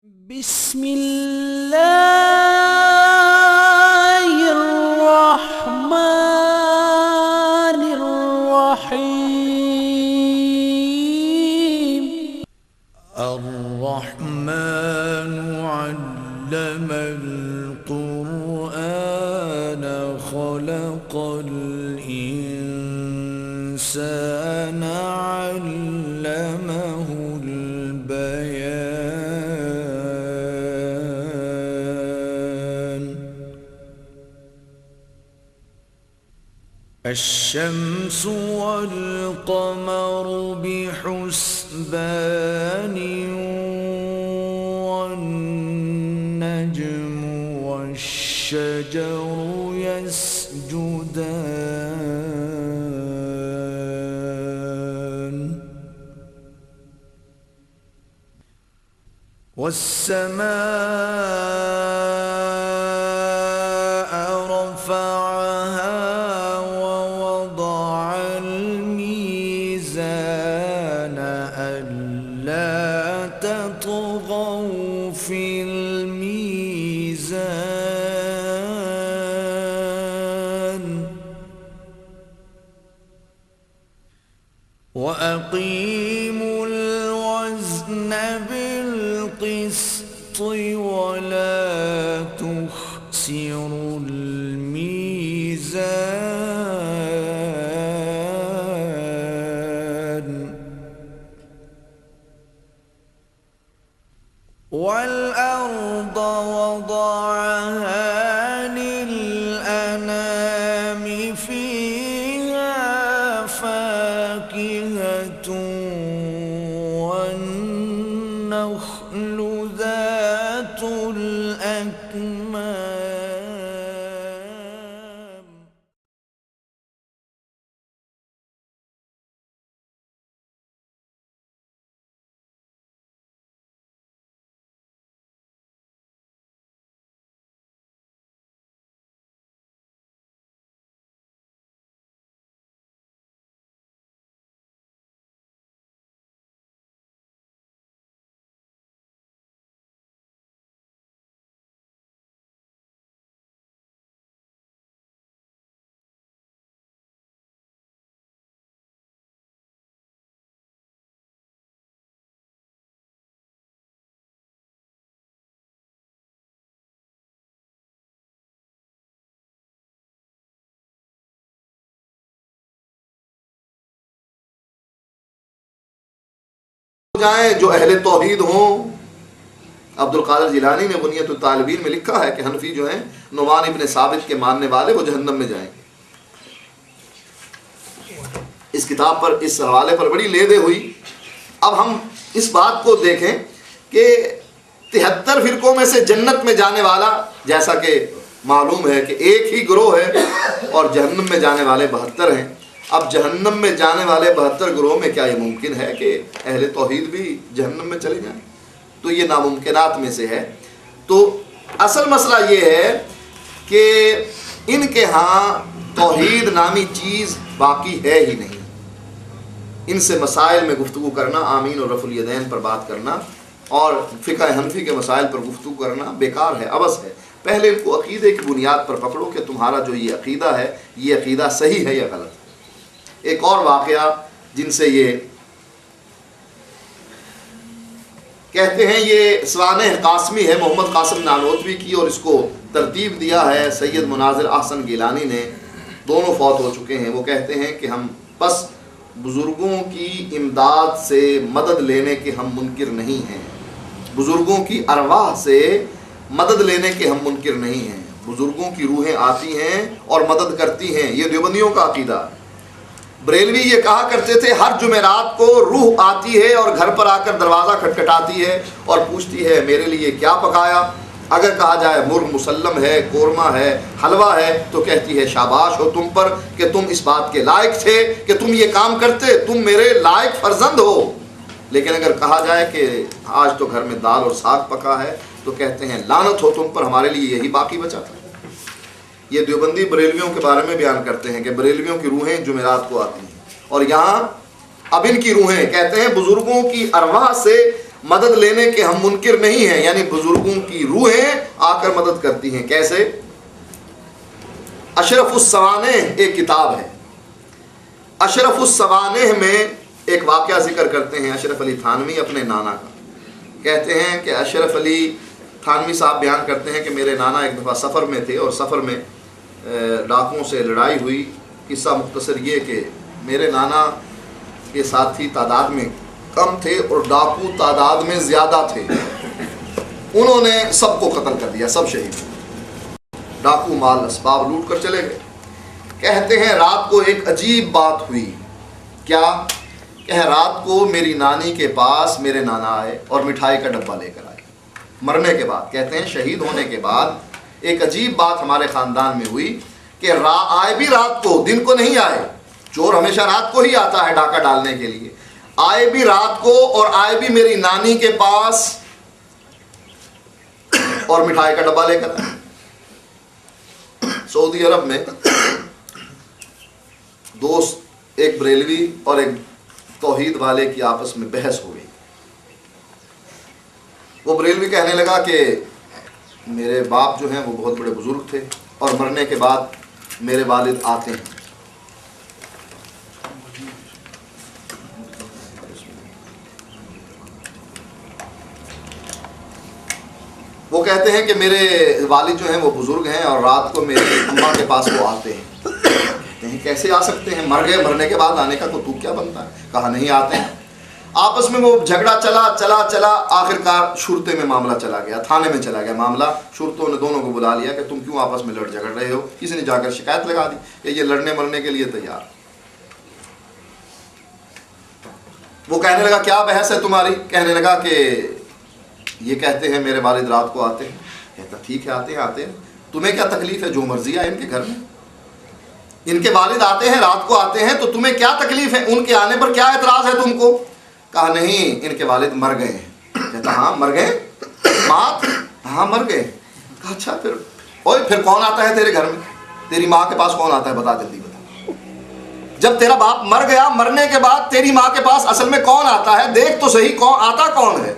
بسم الله الرحمن الرحيم. الرحمن علم القرآن خلق الإنسان علمه البيان. الشمس والقمر بحسبان والنجم والشجر يسجدان والسماء رفعها ووضع الميزان ألا تطغوا في الميزان وأقيموا الوزن بالقسط ولا تخسروا الميزان والأرض وضعها للأنام فيها فاكهة والنخل ذات الأكمام. جائیں جو اہل توحید ہوں. عبد القادر جیلانی نے بنیت الطالبین میں لکھا ہے کہ حنفی جو ہیں نعمان ابن ثابت کے ماننے والے وہ جہنم میں جائیں. اس کتاب پر اس حوالے پر بڑی لیدے ہوئی. اب ہم اس بات کو دیکھیں کہ 73 فرقوں میں سے جنت میں جانے والا جیسا کہ معلوم ہے کہ ایک ہی گروہ ہے اور جہنم میں جانے والے 72 ہیں. اب جہنم میں جانے والے 72 گروہ میں کیا یہ ممکن ہے کہ اہل توحید بھی جہنم میں چلے جائیں؟ تو یہ ناممکنات میں سے ہے. تو اصل مسئلہ یہ ہے کہ ان کے ہاں توحید نامی چیز باقی ہے ہی نہیں. ان سے مسائل میں گفتگو کرنا، آمین اور رفع الیدین پر بات کرنا اور فقہ حنفی کے مسائل پر گفتگو کرنا بیکار ہے، عبث ہے. پہلے ان کو عقیدے کی بنیاد پر پکڑو کہ تمہارا جو یہ عقیدہ ہے یہ عقیدہ صحیح ہے یا غلط. ایک اور واقعہ جن سے یہ کہتے ہیں، یہ سوانح قاسمی ہے محمد قاسم نانوتوی کی، اور اس کو ترتیب دیا ہے سید مناظر احسن گیلانی نے. دونوں فوت ہو چکے ہیں. وہ کہتے ہیں کہ ہم بس بزرگوں کی امداد سے مدد لینے کے ہم منکر نہیں ہیں. بزرگوں کی ارواح سے مدد لینے کے ہم منکر نہیں ہیں. بزرگوں کی روحیں آتی ہیں اور مدد کرتی ہیں. یہ دیوبندیوں کا عقیدہ. بریلوی یہ کہا کرتے تھے ہر جمعرات کو روح آتی ہے اور گھر پر آ کر دروازہ کھٹکھٹاتی ہے اور پوچھتی ہے میرے لیے کیا پکایا. اگر کہا جائے مرغ مسلم ہے، قورمہ ہے، حلوہ ہے، تو کہتی ہے شاباش ہو تم پر کہ تم اس بات کے لائق تھے کہ تم یہ کام کرتے، تم میرے لائق فرزند ہو. لیکن اگر کہا جائے کہ آج تو گھر میں دال اور ساگ پکا ہے تو کہتے ہیں لعنت ہو تم پر، ہمارے لیے یہی باقی بچا تھا. یہ دیوبندی بریلویوں کے بارے میں بیان کرتے ہیں کہ بریلویوں کی روحیں جمعرات کو آتی ہیں، اور یہاں اب ان کی روحیں کہتے ہیں بزرگوں کی ارواح سے مدد لینے کے ہم منکر نہیں ہیں، یعنی بزرگوں کی روحیں آ کر مدد کرتی ہیں۔ کیسے؟ اشرف السوانح ایک کتاب ہے، اشرف السوانح میں ایک واقعہ ذکر کرتے ہیں اشرف علی تھانوی اپنے نانا کا۔ کہتے ہیں کہ اشرف علی تھانوی صاحب بیان کرتے ہیں کہ میرے نانا ایک دفعہ سفر میں تھے اور سفر میں ڈاکوؤں سے لڑائی ہوئی۔ قصہ مختصر یہ کہ میرے نانا کے ساتھی تعداد میں کم تھے اور ڈاکو تعداد میں زیادہ تھے، انہوں نے سب کو قتل کر دیا، سب شہید ہوئے، ڈاکو مال اسباب لوٹ کر چلے گئے۔ کہتے ہیں رات کو ایک عجیب بات ہوئی، کیا کہ رات کو میری نانی کے پاس میرے نانا آئے اور مٹھائی کا ڈبہ لے کر آئے مرنے کے بعد۔ کہتے ہیں شہید ہونے کے بعد ایک عجیب بات ہمارے خاندان میں ہوئی کہ آئے بھی رات کو، دن کو نہیں آئے، چور ہمیشہ رات کو ہی آتا ہے ڈاکہ ڈالنے کے لیے، آئے بھی رات کو اور آئے بھی میری نانی کے پاس اور مٹھائی کا ڈبہ لے کر آئے۔ سعودی عرب میں دوست ایک بریلوی اور ایک توحید والے کی آپس میں بحث ہو گئی۔ وہ بریلوی کہنے لگا کہ میرے باپ جو ہیں وہ بہت بڑے بزرگ تھے اور مرنے کے بعد میرے والد آتے ہیں۔ وہ کہتے ہیں کہ میرے والد جو ہیں وہ بزرگ ہیں اور رات کو میری اماں کے پاس وہ آتے ہیں۔ کہتے ہیں کیسے آ سکتے ہیں، مر گئے، مرنے کے بعد آنے کا تو کیا بنتا ہے؟ کہا نہیں آتے ہیں۔ آپس میں وہ جھگڑا چلا آخرکار شرطے میں معاملہ چلا گیا، تھانے میں چلا گیا معاملہ۔ شرطوں نے دونوں کو بلا لیا کہ تم کیوں آپس میں لڑ جھگڑ رہے ہو؟ کسی نے جا کر شکایت لگا دی کہ یہ لڑنے مرنے کے لیے تیار۔ وہ کہنے لگا کیا بحث ہے تمہاری؟ کہنے لگا کہ یہ کہتے ہیں میرے والد رات کو آتے ہیں۔ کہتا ٹھیک ہے آتے ہیں، تمہیں کیا تکلیف ہے؟ جو مرضی ہے ان کے گھر میں، ان کے والد آتے ہیں رات کو آتے ہیں تو تمہیں کیا تکلیف ہے؟ ان کے آنے پر کیا اعتراض ہے تم کو؟ کہا نہیں، ان کے والد مر گئے ہیں۔ کہتا ہاں مر گئے؟ مات؟ ہاں مر گئے۔ کہا اچھا پھر کون آتا ہے تیرے گھر میں؟ تیری ماں کے پاس کون آتا ہے؟ بتا جلدی بتا۔ جب تیرا باپ مر گیا، مرنے کے بعد تیری ماں کے پاس اصل میں کون آتا ہے؟ دیکھ تو صحیح کون آتا کون ہے؟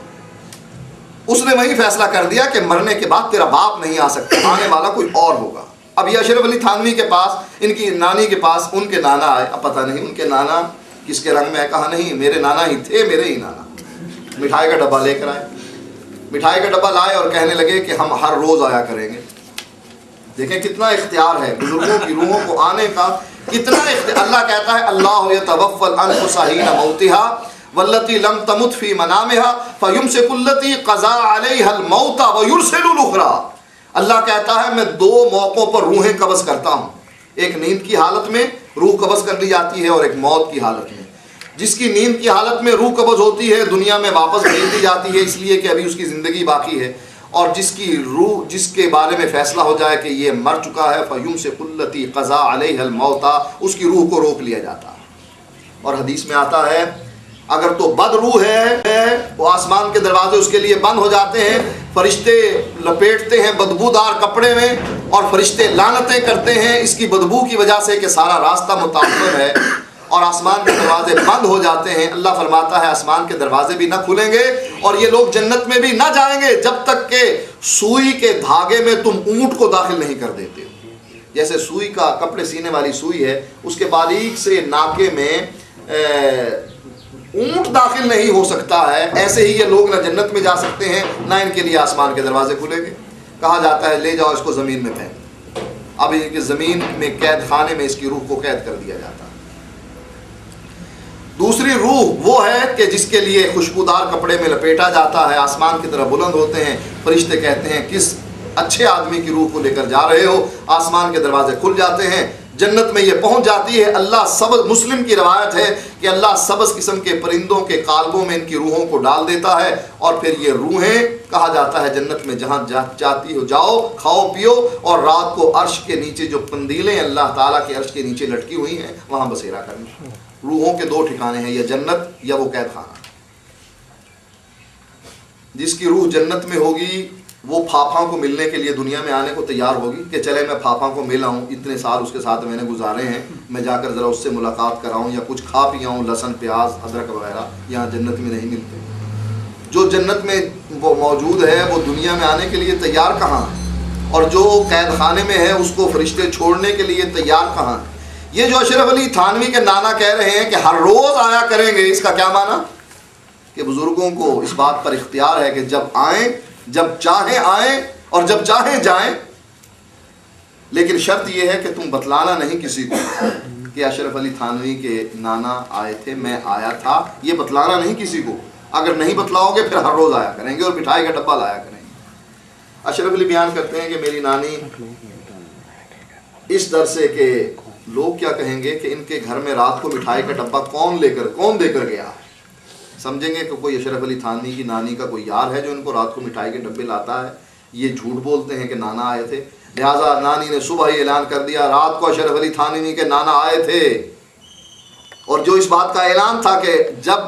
اس نے وہی فیصلہ کر دیا کہ مرنے کے بعد تیرا باپ نہیں آ سکتا، آنے والا کوئی اور ہوگا۔ اب یہ اشرف علی تھانوی کے پاس، ان کی نانی کے پاس ان کے نانا آئے۔ اب پتہ نہیں ان کے نانا کس کے رنگ میں ہے۔ کہا نہیں میرے نانا ہی تھے، میرے ہی نانا۔ مٹھائی کا ڈبہ لے کر آئے، مٹھائی کا ڈبہ لائے اور کہنے لگے کہ ہم ہر روز آیا کریں گے۔ دیکھیں کتنا اختیار ہے بزرگوں کی روحوں کو آنے کا، کتنا اختیار۔ اللہ کہتا ہے اللہ یتوفی الانفس حین موتها والتي لم تمت في منامها فيمسك التي قضى عليها الموت ويرسل الاخرى۔ اللہ کہتا ہے میں دو موقعوں پر روحیں قبض کرتا ہوں، ایک نیند کی حالت میں روح قبض کر لی جاتی ہے اور ایک موت کی حالت میں۔ جس کی نیند کی حالت میں روح قبض ہوتی ہے دنیا میں واپس بھیج دی جاتی ہے، اس لیے کہ ابھی اس کی زندگی باقی ہے، اور جس کی روح، جس کے بارے میں فیصلہ ہو جائے کہ یہ مر چکا ہے، فَيُمْسِكُ الَّتِي قَضَىٰ عَلَيْهَا الْمَوْتَ، اس کی روح کو روک لیا جاتا ہے۔ اور حدیث میں آتا ہے اگر تو بد روح ہے وہ آسمان کے دروازے اس کے لیے بند ہو جاتے ہیں، فرشتے لپیٹتے ہیں بدبودار کپڑے میں اور فرشتے لعنتیں کرتے ہیں اس کی بدبو کی وجہ سے کہ سارا راستہ متعطل ہے، اور آسمان کے دروازے بند ہو جاتے ہیں۔ اللہ فرماتا ہے آسمان کے دروازے بھی نہ کھلیں گے اور یہ لوگ جنت میں بھی نہ جائیں گے جب تک کہ سوئی کے دھاگے میں تم اونٹ کو داخل نہیں کر دیتے ہو۔ جیسے سوئی کا کپڑے سینے والی سوئی ہے، اس کے باریک سے ناکے میں اونٹ داخل نہیں ہو سکتا ہے، ایسے ہی یہ لوگ نہ جنت میں جا سکتے ہیں نہ ان کے لیے آسمان کے دروازے کھلیں گے۔ کہا جاتا ہے لے جاؤ اس کو زمین میں پھینک، اب یہ زمین میں قید خانے میں اس کی روح کو قید کر دیا جاتا ہے۔ دوسری روح وہ ہے کہ جس کے لیے خوشبودار کپڑے میں لپیٹا جاتا ہے، آسمان کی طرف بلند ہوتے ہیں، فرشتے کہتے ہیں کس اچھے آدمی کی روح کو لے کر جا رہے ہو، آسمان کے دروازے کھل جاتے ہیں، جنت میں یہ پہنچ جاتی ہے۔ اللہ سبز، مسلم کی روایت ہے کہ اللہ سبز قسم کے پرندوں کے قالبوں میں ان کی روحوں کو ڈال دیتا ہے، اور پھر یہ روحیں کہا جاتا ہے جنت میں جہاں جاتی ہو جاؤ، کھاؤ پیو، اور رات کو عرش کے نیچے جو پندیلیں اللہ تعالیٰ کے عرش کے نیچے لٹکی ہوئی ہیں وہاں بسیرا کرنا۔ روحوں کے دو ٹھکانے ہیں، یا جنت یا وہ قید خانہ۔ جس کی روح جنت میں ہوگی وہ پھاپھا کو ملنے کے لیے دنیا میں آنے کو تیار ہوگی کہ چلے میں پھاپھا کو ملا ہوں، اتنے سال اس کے ساتھ میں نے گزارے ہیں، میں جا کر ذرا اس سے ملاقات کراؤں یا کچھ کھا پیا ہوں، لہسن پیاز ادرک وغیرہ یہاں جنت میں نہیں ملتے۔ جو جنت میں وہ موجود ہے وہ دنیا میں آنے کے لیے تیار کہاں ہے، اور جو قید خانے میں ہے اس کو فرشتے چھوڑنے کے لیے تیار کہاں ہے؟ یہ جو اشرف علی تھانوی کے نانا کہہ رہے ہیں کہ ہر روز آیا کریں گے، اس کا کیا معنی؟ کہ بزرگوں کو اس بات پر اختیار ہے کہ جب آئیں، جب چاہیں آئیں اور جب چاہیں جائیں، لیکن شرط یہ ہے کہ تم بتلانا نہیں کسی کو کہ اشرف علی تھانوی کے نانا آئے تھے، میں آیا تھا، یہ بتلانا نہیں کسی کو۔ اگر نہیں بتلاؤ گے پھر ہر روز آیا کریں گے اور مٹھائی کا ڈبہ لایا کریں گے۔ اشرف علی بیان کرتے ہیں کہ میری نانی اس در سے کہ لوگ کیا کہیں گے کہ ان کے گھر میں رات کو مٹھائی کا ڈبہ کون دے کر گیا ہے، سمجھیں گے کہ کوئی اشرف علی تھانوی کی نانی کا کوئی یار ہے جو ان کو رات کو مٹھائی کے ڈبے لاتا ہے۔ یہ جھوٹ بولتے ہیں کہ نانا آئے تھے، لہٰذا نانی نے صبح ہی اعلان کر دیا رات کو اشرف علی تھانوی کے نانا آئے تھے، اور جو اس بات کا اعلان تھا کہ جب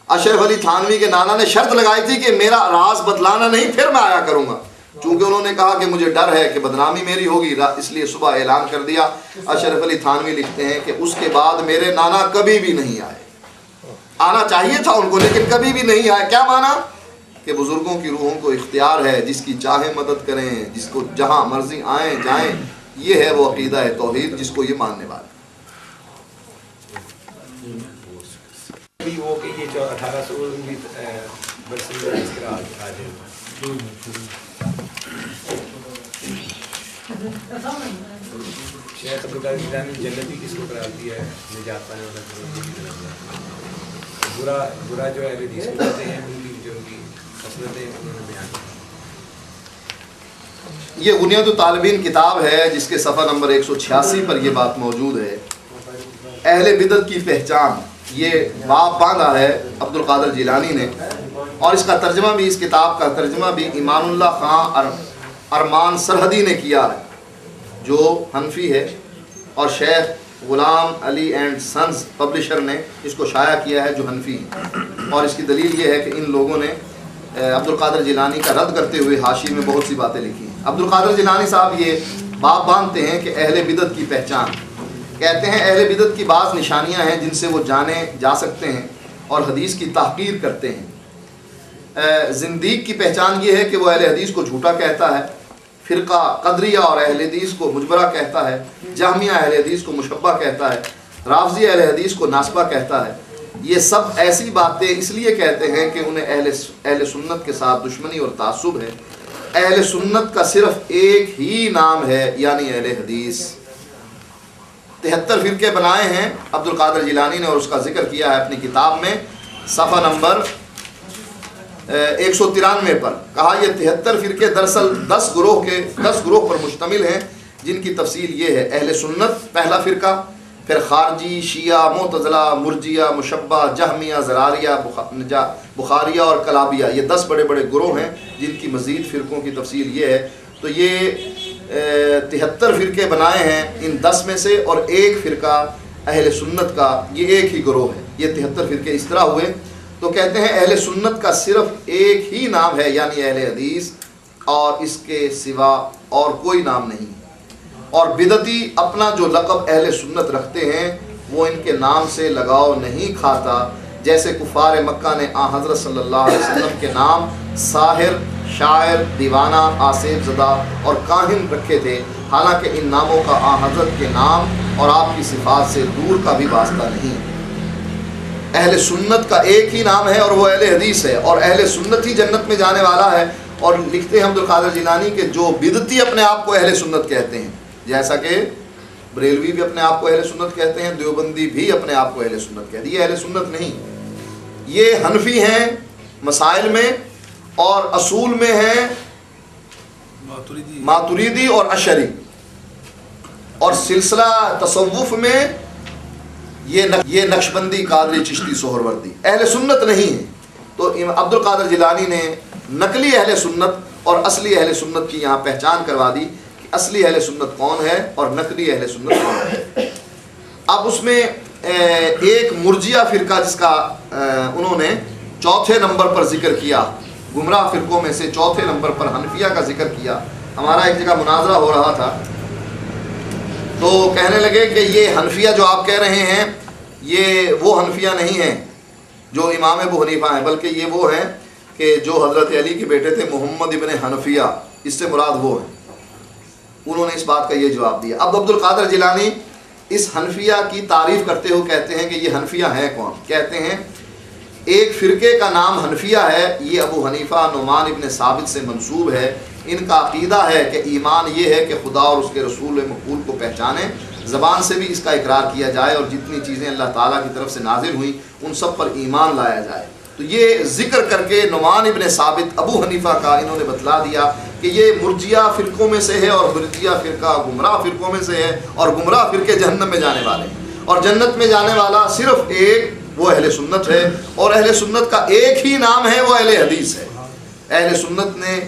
اشرف علی تھانوی کے نانا نے شرط لگائی تھی کہ میرا راز بتلانا نہیں پھر میں آیا کروں گا، چونکہ انہوں نے کہا کہ مجھے ڈر ہے کہ بدنامی میری ہوگی، اس لیے صبح اعلان کر دیا۔ اشرف علی تھانوی لکھتے ہیں کہ اس کے بعد میرے نانا کبھی بھی نہیں آئے، آنا چاہیے تھا ان کو لیکن کبھی بھی نہیں آئے۔ کیا مانا؟ کہ بزرگوں کی روحوں کو اختیار ہے، جس کی چاہے مدد کریں، جس کو جہاں مرضی آئیں جائیں، یہ ہے وہ عقیدہ توحید جس کو یہ ماننے والے۔ وہ کہ یہ جو 1819 برسنگ میں اس کا آ جائے شیخ عبدالقادر جیلانی جنتی کس کو قرار دیا ہے؟ نجات پانے والا برا جو اہل حدیث کو کہتے ہیں، ان کی جو ان کی خصلتیں انہوں نے بیان کی۔ یہ بنیاد الطالبین کتاب ہے جس کے صفحہ نمبر 186 پر یہ بات موجود ہے، اہل بدعت کی پہچان۔ یہ باب باندھا ہے عبدالقادر جیلانی نے، اور اس کا ترجمہ بھی، اس کتاب کا ترجمہ بھی ایمان اللہ خان ارمان سرحدی نے کیا ہے جو حنفی ہے، اور شیخ غلام علی اینڈ سنز پبلشر نے اس کو شائع کیا ہے جو حنفی ہے، اور اس کی دلیل یہ ہے کہ ان لوگوں نے عبدالقادر جیلانی کا رد کرتے ہوئے حاشی میں بہت سی باتیں لکھی ہیں۔ عبدالقادر جیلانی صاحب یہ باب باندھتے ہیں کہ اہل بدعت کی پہچان، کہتے ہیں اہل بدعت کی بعض نشانیاں ہیں جن سے وہ جانے جا سکتے ہیں اور حدیث کی تحقیر کرتے ہیں۔ زندیق کی پہچان یہ ہے کہ وہ اہل حدیث کو جھوٹا کہتا ہے، فرقہ قدریہ اور اہل حدیث کو مجبرہ کہتا ہے، جہمیہ اہل حدیث کو مشبہ کہتا ہے، رافضی اہل حدیث کو ناسبہ کہتا ہے۔ یہ سب ایسی باتیں اس لیے کہتے ہیں کہ انہیں اہل سنت کے ساتھ دشمنی اور تعصب ہے۔ اہل سنت کا صرف ایک ہی نام ہے، یعنی اہل حدیث۔ 73 فرقے بنائے ہیں عبدالقادر جیلانی نے، اور اس کا ذکر کیا ہے اپنی کتاب میں صفحہ نمبر 193 پر۔ کہا یہ 73 فرقے دراصل 10 گروہ پر مشتمل ہیں، جن کی تفصیل یہ ہے: اہل سنت پہلا فرقہ، پھر خارجی، شیعہ، معتزلہ، مرجیہ، مشبہ، جہمیہ، زراریہ، بخاریہ اور کلابیہ۔ یہ 10 بڑے بڑے گروہ ہیں جن کی مزید فرقوں کی تفصیل یہ ہے۔ تو یہ 73 فرقے بنائے ہیں ان 10 میں سے، اور ایک فرقہ اہل سنت کا، یہ ایک ہی گروہ ہے۔ یہ 73 فرقے اس طرح ہوئے۔ تو کہتے ہیں اہل سنت کا صرف ایک ہی نام ہے، یعنی اہل حدیث، اور اس کے سوا اور کوئی نام نہیں۔ اور بدعتی اپنا جو لقب اہل سنت رکھتے ہیں وہ ان کے نام سے لگاؤ نہیں کھاتا، جیسے کفار مکہ نے آن حضرت صلی اللہ علیہ وسلم کے نام ساحر، شاعر، دیوانہ، آصف زدہ اور کاہن رکھے تھے، حالانکہ ان ناموں کا آن حضرت کے نام اور آپ کی صفات سے دور کا بھی واسطہ نہیں۔ اہل سنت کا ایک ہی نام ہے اور وہ اہل حدیث ہے، اور اہل سنت ہی جنت میں جانے والا ہے۔ اور لکھتے ہیں عبدالقادر جیلانی کہ جو بدعتی اپنے آپ کو اہل سنت کہتے ہیں، جیسا کہ بریلوی بھی اپنے آپ کو اہل سنت کہتے ہیں، دیوبندی بھی اپنے آپ کو اہل سنت کہتے ہیں، یہ اہل سنت نہیں، یہ حنفی ہیں مسائل میں، اور اصول میں ہیں ماتریدی اور اشعری، اور سلسلہ تصوف میں یہ نقشبندی، قادری، چشتی، سہروردی اہل سنت نہیں ہے۔ تو عبدالقادر جیلانی نے نقلی اہل سنت اور اصلی اہل سنت کی یہاں پہچان کروا دی کہ اصلی اہل سنت کون ہے اور نقلی اہل سنت کون ہے۔ اب اس میں ایک مرجیہ فرقہ جس کا انہوں نے 4 نمبر پر ذکر کیا، گمراہ فرقوں میں سے 4 نمبر پر حنفیہ کا ذکر کیا۔ ہمارا ایک جگہ مناظرہ ہو رہا تھا تو کہنے لگے کہ یہ حنفیہ جو آپ کہہ رہے ہیں یہ وہ حنفیہ نہیں ہیں جو امام ابو حنیفہ ہیں، بلکہ یہ وہ ہیں کہ جو حضرت علی کے بیٹے تھے محمد ابن حنفیہ، اس سے مراد وہ ہیں، انہوں نے اس بات کا یہ جواب دیا۔ اب عبد القادر جیلانی اس حنفیہ کی تعریف کرتے ہوئے کہتے ہیں کہ یہ حنفیہ ہیں کون؟ کہتے ہیں ایک فرقے کا نام حنفیہ ہے، یہ ابو حنیفہ نعمان ابن ثابت سے منسوب ہے۔ ان کا عقیدہ ہے کہ ایمان یہ ہے کہ خدا اور اس کے رسول مقبول کو پہچانیں، زبان سے بھی اس کا اقرار کیا جائے، اور جتنی چیزیں اللہ تعالیٰ کی طرف سے نازل ہوئیں ان سب پر ایمان لایا جائے۔ تو یہ ذکر کر کے نعمان ابن ثابت ابو حنیفہ کا انہوں نے بتلا دیا کہ یہ مرجیہ فرقوں میں سے ہے، اور مرجیہ فرقہ گمراہ فرقوں میں سے ہے، اور گمراہ فرقے جہنم میں جانے والے ہیں، اور جنت میں جانے والا صرف ایک وہ اہل سنت ہے، اور اہل سنت کا ایک ہی نام ہے، وہ اہل حدیث ہے۔ اہل سنت نے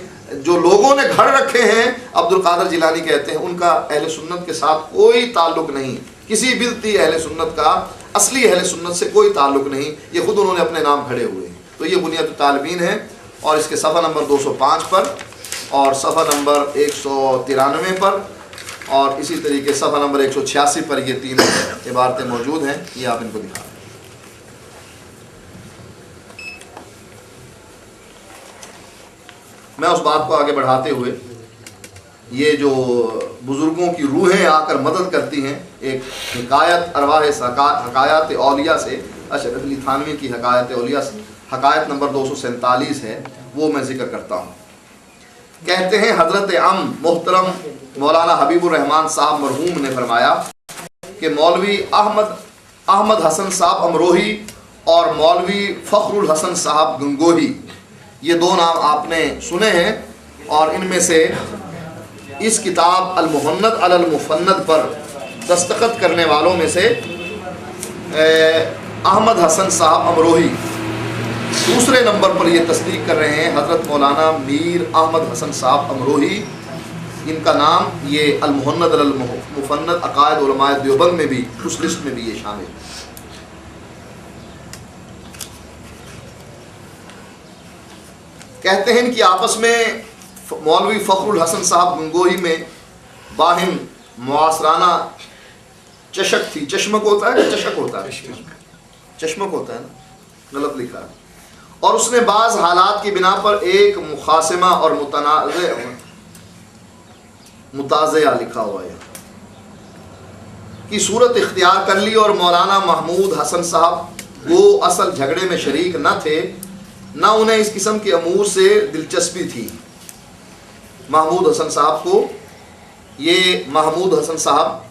جو لوگوں نے گھڑ رکھے ہیں، عبد القادر جیلانی کہتے ہیں ان کا اہل سنت کے ساتھ کوئی تعلق نہیں، کسی بدعتی اہل سنت کا اصلی اہل سنت سے کوئی تعلق نہیں، یہ خود انہوں نے اپنے نام کھڑے ہوئے ہیں۔ تو یہ بنیاد الطالبین ہے، اور اس کے صفحہ نمبر 205 پر اور صفحہ نمبر 193 پر اور اسی طریقے صفحہ نمبر 186 پر یہ تین عبارتیں موجود ہیں، یہ آپ ان کو دکھا۔ میں اس بات کو آگے بڑھاتے ہوئے، یہ جو بزرگوں کی روحیں آ کر مدد کرتی ہیں، ایک حکایت ارواح حکایات اولیاء سے، اشرف علی تھانوی کی حکایت اولیاء سے حکایت نمبر 247 ہے، وہ میں ذکر کرتا ہوں۔ کہتے ہیں حضرت محترم مولانا حبیب الرحمان صاحب مرحوم نے فرمایا کہ مولوی احمد حسن صاحب امروہی اور مولوی فخر الحسن صاحب گنگوہی، یہ دو نام آپ نے سنے ہیں، اور ان میں سے اس کتاب المحند علی المفند پر دستخط کرنے والوں میں سے احمد حسن صاحب امروہی دوسرے نمبر پر یہ تصدیق کر رہے ہیں حضرت مولانا میر احمد حسن صاحب امروہی، ان کا نام یہ المحند علی المفند عقائد علماء دیوبند میں بھی اس لسٹ میں بھی یہ شامل ہے۔ کہتے ہیں ان کی آپس میں مولوی فخر الحسن صاحب گنگوہی میں باہم معاصرانہ چشک تھی۔ چشمک ہوتا ہے کہ چشک ہوتا ہے؟ چشمک ہوتا ہے نا، غلط لکھا ہے۔ اور اس نے بعض حالات کی بنا پر ایک مخاصمہ اور متازعہ لکھا ہوا ہے کی صورت اختیار کر لی، اور مولانا محمود حسن صاحب وہ اصل جھگڑے میں شریک نہ تھے، نہ انہیں اس قسم کے امور سے دلچسپی تھی۔ محمود حسن صاحب کو، یہ محمود حسن صاحب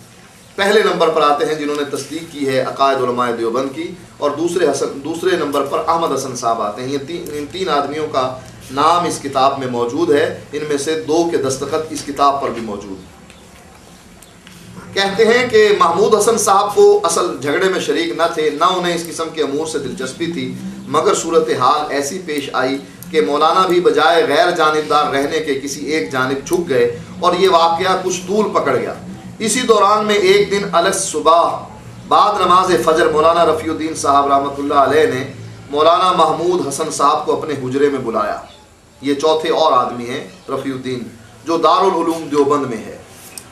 پہلے نمبر پر آتے ہیں جنہوں نے تصدیق کی ہے عقائد علماء دیوبند کی، اور دوسرے نمبر پر احمد حسن صاحب آتے ہیں۔ یہ تین آدمیوں کا نام اس کتاب میں موجود ہے، ان میں سے دو کے دستخط اس کتاب پر بھی موجود ہیں۔ کہتے ہیں کہ محمود حسن صاحب کو اصل جھگڑے میں شریک نہ تھے، نہ انہیں اس قسم کے امور سے دلچسپی تھی، مگر صورتحال ایسی پیش آئی کہ مولانا بھی بجائے غیر جانبدار رہنے کے کسی ایک جانب جھک گئے، اور یہ واقعہ کچھ طول پکڑ گیا۔ اسی دوران میں ایک دن الگ صبح بعد نماز فجر مولانا رفیع الدین صاحب رحمۃ اللہ علیہ نے مولانا محمود حسن صاحب کو اپنے حجرے میں بلایا۔ یہ چوتھے اور آدمی ہیں رفیع الدین، جو دارالعلوم دیوبند میں ہے۔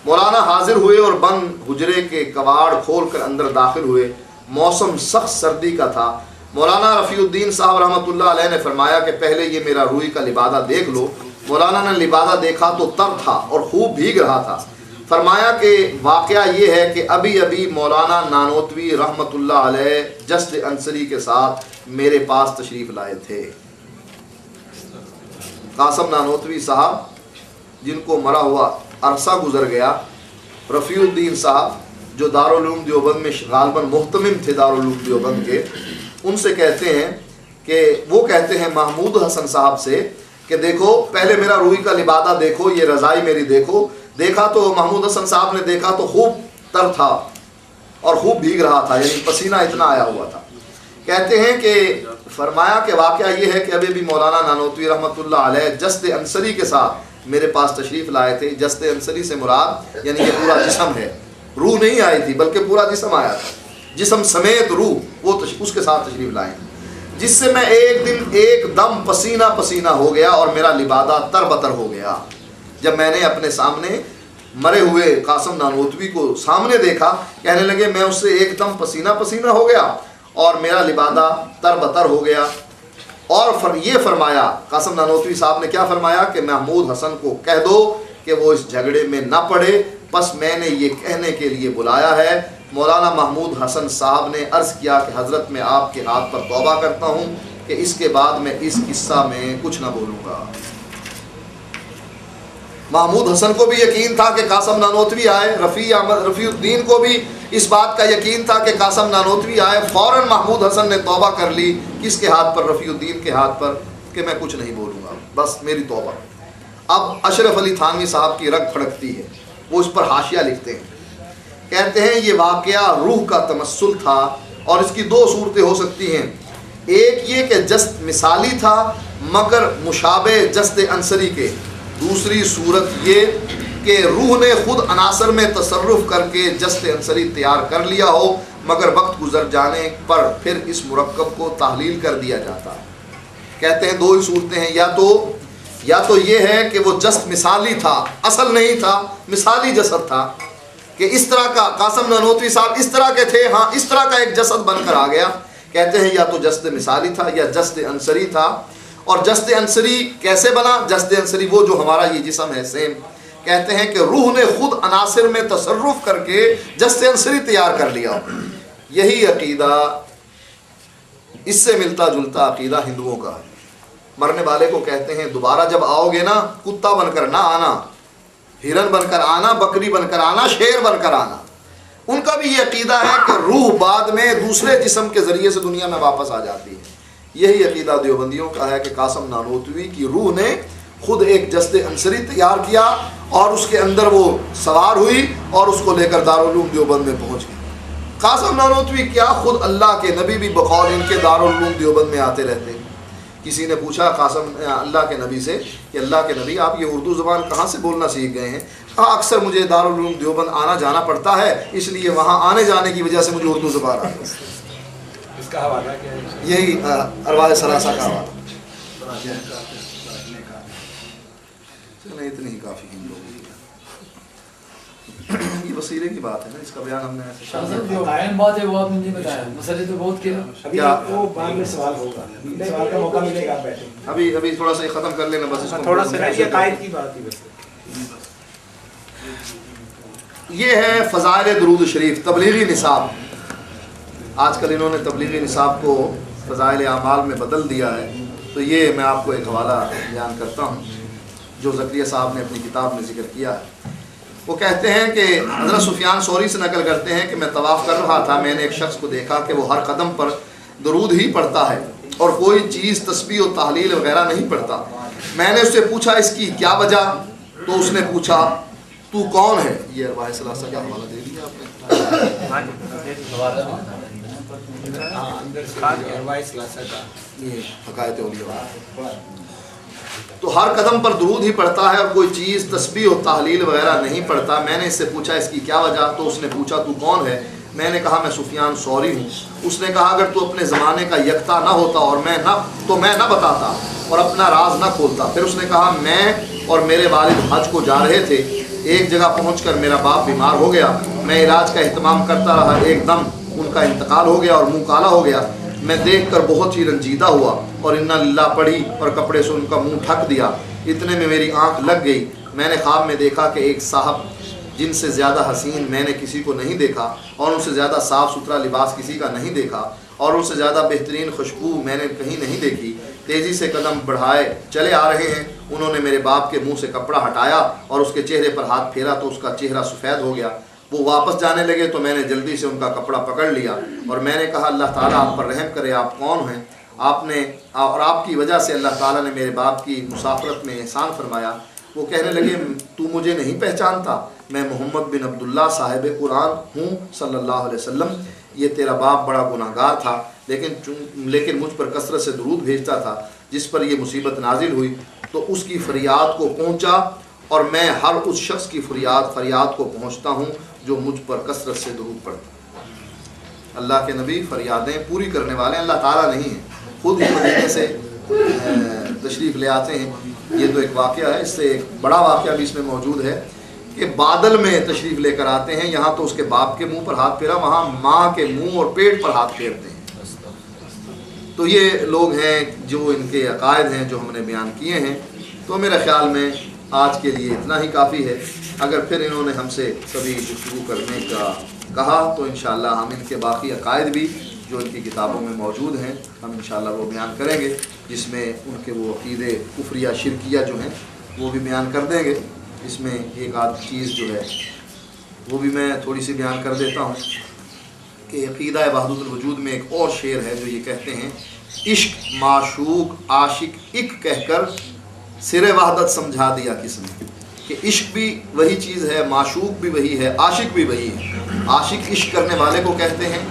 مولانا حاضر ہوئے اور بند حجرے کے کواڑ کھول کر اندر داخل ہوئے۔ موسم سخت سردی کا تھا۔ مولانا رفیع الدین صاحب رحمۃ اللہ علیہ نے فرمایا کہ پہلے یہ میرا روئی کا لبادہ دیکھ لو۔ مولانا نے لبادہ دیکھا تو تر تھا اور خوب بھیگ رہا تھا۔ فرمایا کہ واقعہ یہ ہے کہ ابھی ابھی مولانا نانوتوی رحمۃ اللہ علیہ جسد انصری کے ساتھ میرے پاس تشریف لائے تھے۔ قاسم نانوتوی صاحب جن کو مرا ہوا عرصہ گزر گیا، رفیع الدین صاحب جو دارالعلوم دیوبند میں غالباً محتمم تھے دارالعلوم دیوبند کے، ان سے کہتے ہیں کہ وہ کہتے ہیں محمود حسن صاحب سے کہ دیکھو پہلے میرا روئی کا لبادہ دیکھو، یہ رضائی میری دیکھو۔ دیکھا تو محمود حسن صاحب نے دیکھا تو خوب تر تھا اور خوب بھیگ رہا تھا، یعنی پسینہ اتنا آیا ہوا تھا۔ کہتے ہیں کہ فرمایا کہ واقعہ یہ ہے کہ ابھی بھی مولانا نانوتوی رحمۃ اللہ علیہ جسد انصری کے ساتھ میرے پاس تشریف لائے تھے۔ جسد انصری سے مراد یعنی کہ پورا جسم ہے، روح نہیں آئی تھی بلکہ پورا جسم آیا تھا، جسم سمیت روح وہ اس کے ساتھ تشریف لائے، جس سے میں ایک دن ایک دم پسینہ پسینہ ہو گیا اور میرا لبادہ تر بتر ہو گیا۔ جب میں نے اپنے سامنے مرے ہوئے قاسم نانوتوی کو سامنے دیکھا، کہنے لگے میں اس سے ایک دم پسینہ پسینہ ہو گیا اور میرا لبادہ تر بتر ہو گیا۔ اور یہ فرمایا قاسم نانوتوی صاحب نے کیا فرمایا کہ محمود حسن کو کہہ دو کہ وہ اس جھگڑے میں نہ پڑے، بس میں نے یہ کہنے کے لیے بلایا ہے۔ مولانا محمود حسن صاحب نے عرض کیا کہ حضرت میں آپ کے ہاتھ پر توبہ کرتا ہوں کہ اس کے بعد میں اس قصہ میں کچھ نہ بولوں گا۔ محمود حسن کو بھی یقین تھا کہ قاسم نانوتوی آئے، رفیع الدین کو بھی اس بات کا یقین تھا کہ قاسم نانوتوی آئے۔ فوراً محمود حسن نے توبہ کر لی، کس کے ہاتھ پر؟ رفیع الدین کے ہاتھ پر، کہ میں کچھ نہیں بولوں گا، بس میری توبہ۔ اب اشرف علی تھانوی صاحب کی رگ پھڑکتی ہے، وہ اس پر حاشیہ لکھتے ہیں، کہتے ہیں یہ واقعہ روح کا تمثل تھا اور اس کی دو صورتیں ہو سکتی ہیں، ایک یہ کہ جست مثالی تھا مگر مشابہ جست عنصری کے، دوسری صورت یہ کہ روح نے خود عناصر میں تصرف کر کے جست عنصری تیار کر لیا ہو مگر وقت گزر جانے پر پھر اس مرکب کو تحلیل کر دیا جاتا۔ کہتے ہیں دو ہی صورتیں ہیں، یا تو یہ ہے کہ وہ جست مثالی تھا، اصل نہیں تھا، مثالی جسد تھا کہ اس طرح کا قاسم نانوتوی صاحب اس طرح کے تھے، ہاں اس طرح کا ایک جسد بن کر آ گیا۔ کہتے ہیں یا تو جسد مثالی تھا یا جسد عنصری تھا۔ اور جسد عنصری کیسے بنا؟ جسد عنصری وہ جو ہمارا یہ جسم ہے سیم، کہتے ہیں کہ روح نے خود عناصر میں تصرف کر کے جسد عنصری تیار کر لیا۔ یہی عقیدہ، اس سے ملتا جلتا عقیدہ ہندوؤں کا ہے۔ مرنے والے کو کہتے ہیں دوبارہ جب آؤ گے نا، کتا بن کر نہ آنا، ہرن بن کر آنا، بکری بن کر آنا، شیر بن کر آنا۔ ان کا بھی یہ عقیدہ ہے کہ روح بعد میں دوسرے جسم کے ذریعے سے دنیا میں واپس آ جاتی ہے۔ یہی عقیدہ دیوبندیوں کا ہے کہ قاسم نانوتوی کی روح نے خود ایک جسد عنصری تیار کیا اور اس کے اندر وہ سوار ہوئی اور اس کو لے کر دارالعلوم دیوبند میں پہنچ گئی۔ قاسم نانوتوی کیا، خود اللہ کے نبی بھی بقول ان کے دارالعلوم دیوبند میں آتے رہتے ہیں۔ کسی نے پوچھا قاسم اللہ کے نبی سے کہ اللہ کے نبی آپ یہ اردو زبان کہاں سے بولنا سیکھ گئے ہیں؟ کہا اکثر مجھے دارالعلوم دیوبند آنا جانا پڑتا ہے، اس لیے وہاں آنے جانے کی وجہ سے مجھے اردو زبان آ گئی۔ اس کا حوالہ کیا ہے؟ یہی ارواح ثلاثہ کا حوالہ۔ چلیں اتنی ہی کافی ہم لوگ، یہ وسیلے کی بات ہے نا، اس کا بیان ہم نے ایسے قائم بات ہے وہ آپ نے نہیں بتایا، مسئلے تو بہت کیا کیا وہ بعد میں سوال ہوگا، سوال کا موقع ملے گا، آپ بیٹھیں ابھی تھوڑا سا یہ ختم کر لینا بس اس کو۔ تھوڑا سا یہ قائد کی بات ہی بس۔ یہ ہے فضائل درود شریف، تبلیغی نصاب۔ آج کل انہوں نے تبلیغی نصاب کو فضائل اعمال میں بدل دیا ہے، تو یہ میں آپ کو ایک حوالہ بیان کرتا ہوں جو زکریا صاحب نے اپنی کتاب میں ذکر کیا ہے۔ وہ کہتے ہیں کہ حضرت سفیان ثوری سے نقل کرتے ہیں کہ میں طواف کر رہا تھا، میں نے ایک شخص کو دیکھا کہ وہ ہر قدم پر درود ہی پڑھتا ہے اور کوئی چیز تسبیح و تحلیل وغیرہ نہیں پڑھتا۔ میں نے اس سے پوچھا اس کی کیا وجہ، تو اس نے پوچھا تو کون ہے؟ یہ ارواح ثلاثہ کا حوالہ دے دیا آپ نے، یہ حقائق اولیاء۔ تو ہر قدم پر درود ہی پڑھتا ہے اور کوئی چیز تسبیح و تحلیل وغیرہ نہیں پڑھتا۔ میں نے اس سے پوچھا اس کی کیا وجہ، تو اس نے پوچھا تو کون ہے؟ میں نے کہا میں سفیان ثوری ہوں۔ اس نے کہا اگر تو اپنے زمانے کا یکتا نہ ہوتا اور میں نہ بتاتا اور اپنا راز نہ کھولتا۔ پھر اس نے کہا میں اور میرے والد حج کو جا رہے تھے، ایک جگہ پہنچ کر میرا باپ بیمار ہو گیا، میں علاج کا اہتمام کرتا رہا، ایک دم ان کا انتقال ہو گیا اور منہ کالا ہو گیا۔ میں دیکھ کر بہت ہی رنجیدہ ہوا اور انا للہ پڑھی اور کپڑے سے ان کا منہ ڈھک دیا۔ اتنے میں میری آنکھ لگ گئی، میں نے خواب میں دیکھا کہ ایک صاحب جن سے زیادہ حسین میں نے کسی کو نہیں دیکھا اور ان سے زیادہ صاف ستھرا لباس کسی کا نہیں دیکھا اور ان سے زیادہ بہترین خوشبو میں نے کہیں نہیں دیکھی، تیزی سے قدم بڑھائے چلے آ رہے ہیں۔ انہوں نے میرے باپ کے منہ سے کپڑا ہٹایا اور اس کے چہرے پر ہاتھ پھیرا تو اس کا چہرہ سفید ہو گیا۔ وہ واپس جانے لگے تو میں نے جلدی سے ان کا کپڑا پکڑ لیا اور میں نے کہا اللہ تعالیٰ آپ پر رحم کرے، آپ کون ہیں؟ آپ نے اور آپ کی وجہ سے اللہ تعالیٰ نے میرے باپ کی مسافرت میں احسان فرمایا۔ وہ کہنے لگے تو مجھے نہیں پہچانتا، میں محمد بن عبداللہ صاحب قرآن ہوں صلی اللہ علیہ وسلم۔ یہ تیرا باپ بڑا گناہ گار تھا لیکن مجھ پر کثرت سے درود بھیجتا تھا، جس پر یہ مصیبت نازل ہوئی تو اس کی فریاد کو پہنچا اور میں ہر اس شخص کی فریاد کو پہنچتا ہوں جو مجھ پر کثرت سے درود پڑھتا۔ اللہ کے نبی فریادیں پوری کرنے والے اللہ تعالیٰ نہیں ہیں، خود ہی مدینے سے تشریف لے آتے ہیں۔ یہ تو ایک واقعہ ہے، اس سے ایک بڑا واقعہ بھی اس میں موجود ہے کہ بادل میں تشریف لے کر آتے ہیں، یہاں تو اس کے باپ کے منہ پر ہاتھ پھیرا، وہاں ماں کے منہ اور پیٹ پر ہاتھ پھیرتے ہیں۔ تو یہ لوگ ہیں جو ان کے عقائد ہیں جو ہم نے بیان کیے ہیں. تو میرے خیال میں آج کے لیے اتنا ہی کافی ہے. اگر پھر انہوں نے ہم سے کبھی گفتگو کرنے کا کہا تو انشاءاللہ ہم ان کے باقی عقائد بھی جو ان کی کتابوں میں موجود ہیں ہم انشاءاللہ وہ بیان کریں گے، جس میں ان کے وہ عقیدے کفریہ شرکیہ جو ہیں وہ بھی بیان کر دیں گے. اس میں ایک آدھ چیز جو ہے وہ بھی میں تھوڑی سی بیان کر دیتا ہوں کہ عقیدہ وحدت الوجود میں ایک اور شعر ہے جو یہ کہتے ہیں: عشق معشوق عاشق ایک کہہ کر سر وحدت سمجھا دیا کس نے. کہ عشق بھی وہی چیز ہے، معشوق بھی وہی ہے، عاشق بھی وہی ہے. عاشق عشق کرنے والے کو کہتے ہیں،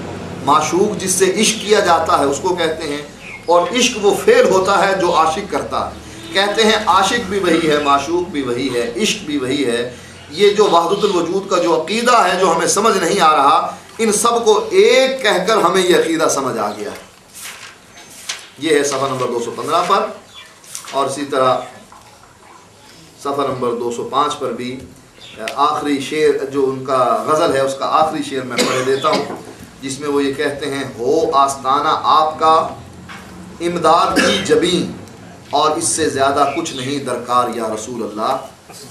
معشوق جس سے عشق کیا جاتا ہے اس کو کہتے ہیں، اور عشق وہ فعل ہوتا ہے جو عاشق کرتا ہے. کہتے ہیں عاشق بھی وہی ہے، معشوق بھی وہی ہے، عشق بھی وہی ہے. یہ جو وحدت الوجود کا جو عقیدہ ہے جو ہمیں سمجھ نہیں آ رہا، ان سب کو ایک کہہ کر ہمیں یہ عقیدہ سمجھ آ گیا ہے. یہ ہے صفحہ نمبر 215 پر، اور اسی طرح صفحہ نمبر 205 پر بھی آخری شعر جو ان کا غزل ہے اس کا آخری شعر میں پڑھ دیتا ہوں، جس میں وہ یہ کہتے ہیں: ہو آستانہ آپ کا امداد کی جبیں، اور اس سے زیادہ کچھ نہیں درکار یا رسول اللہ.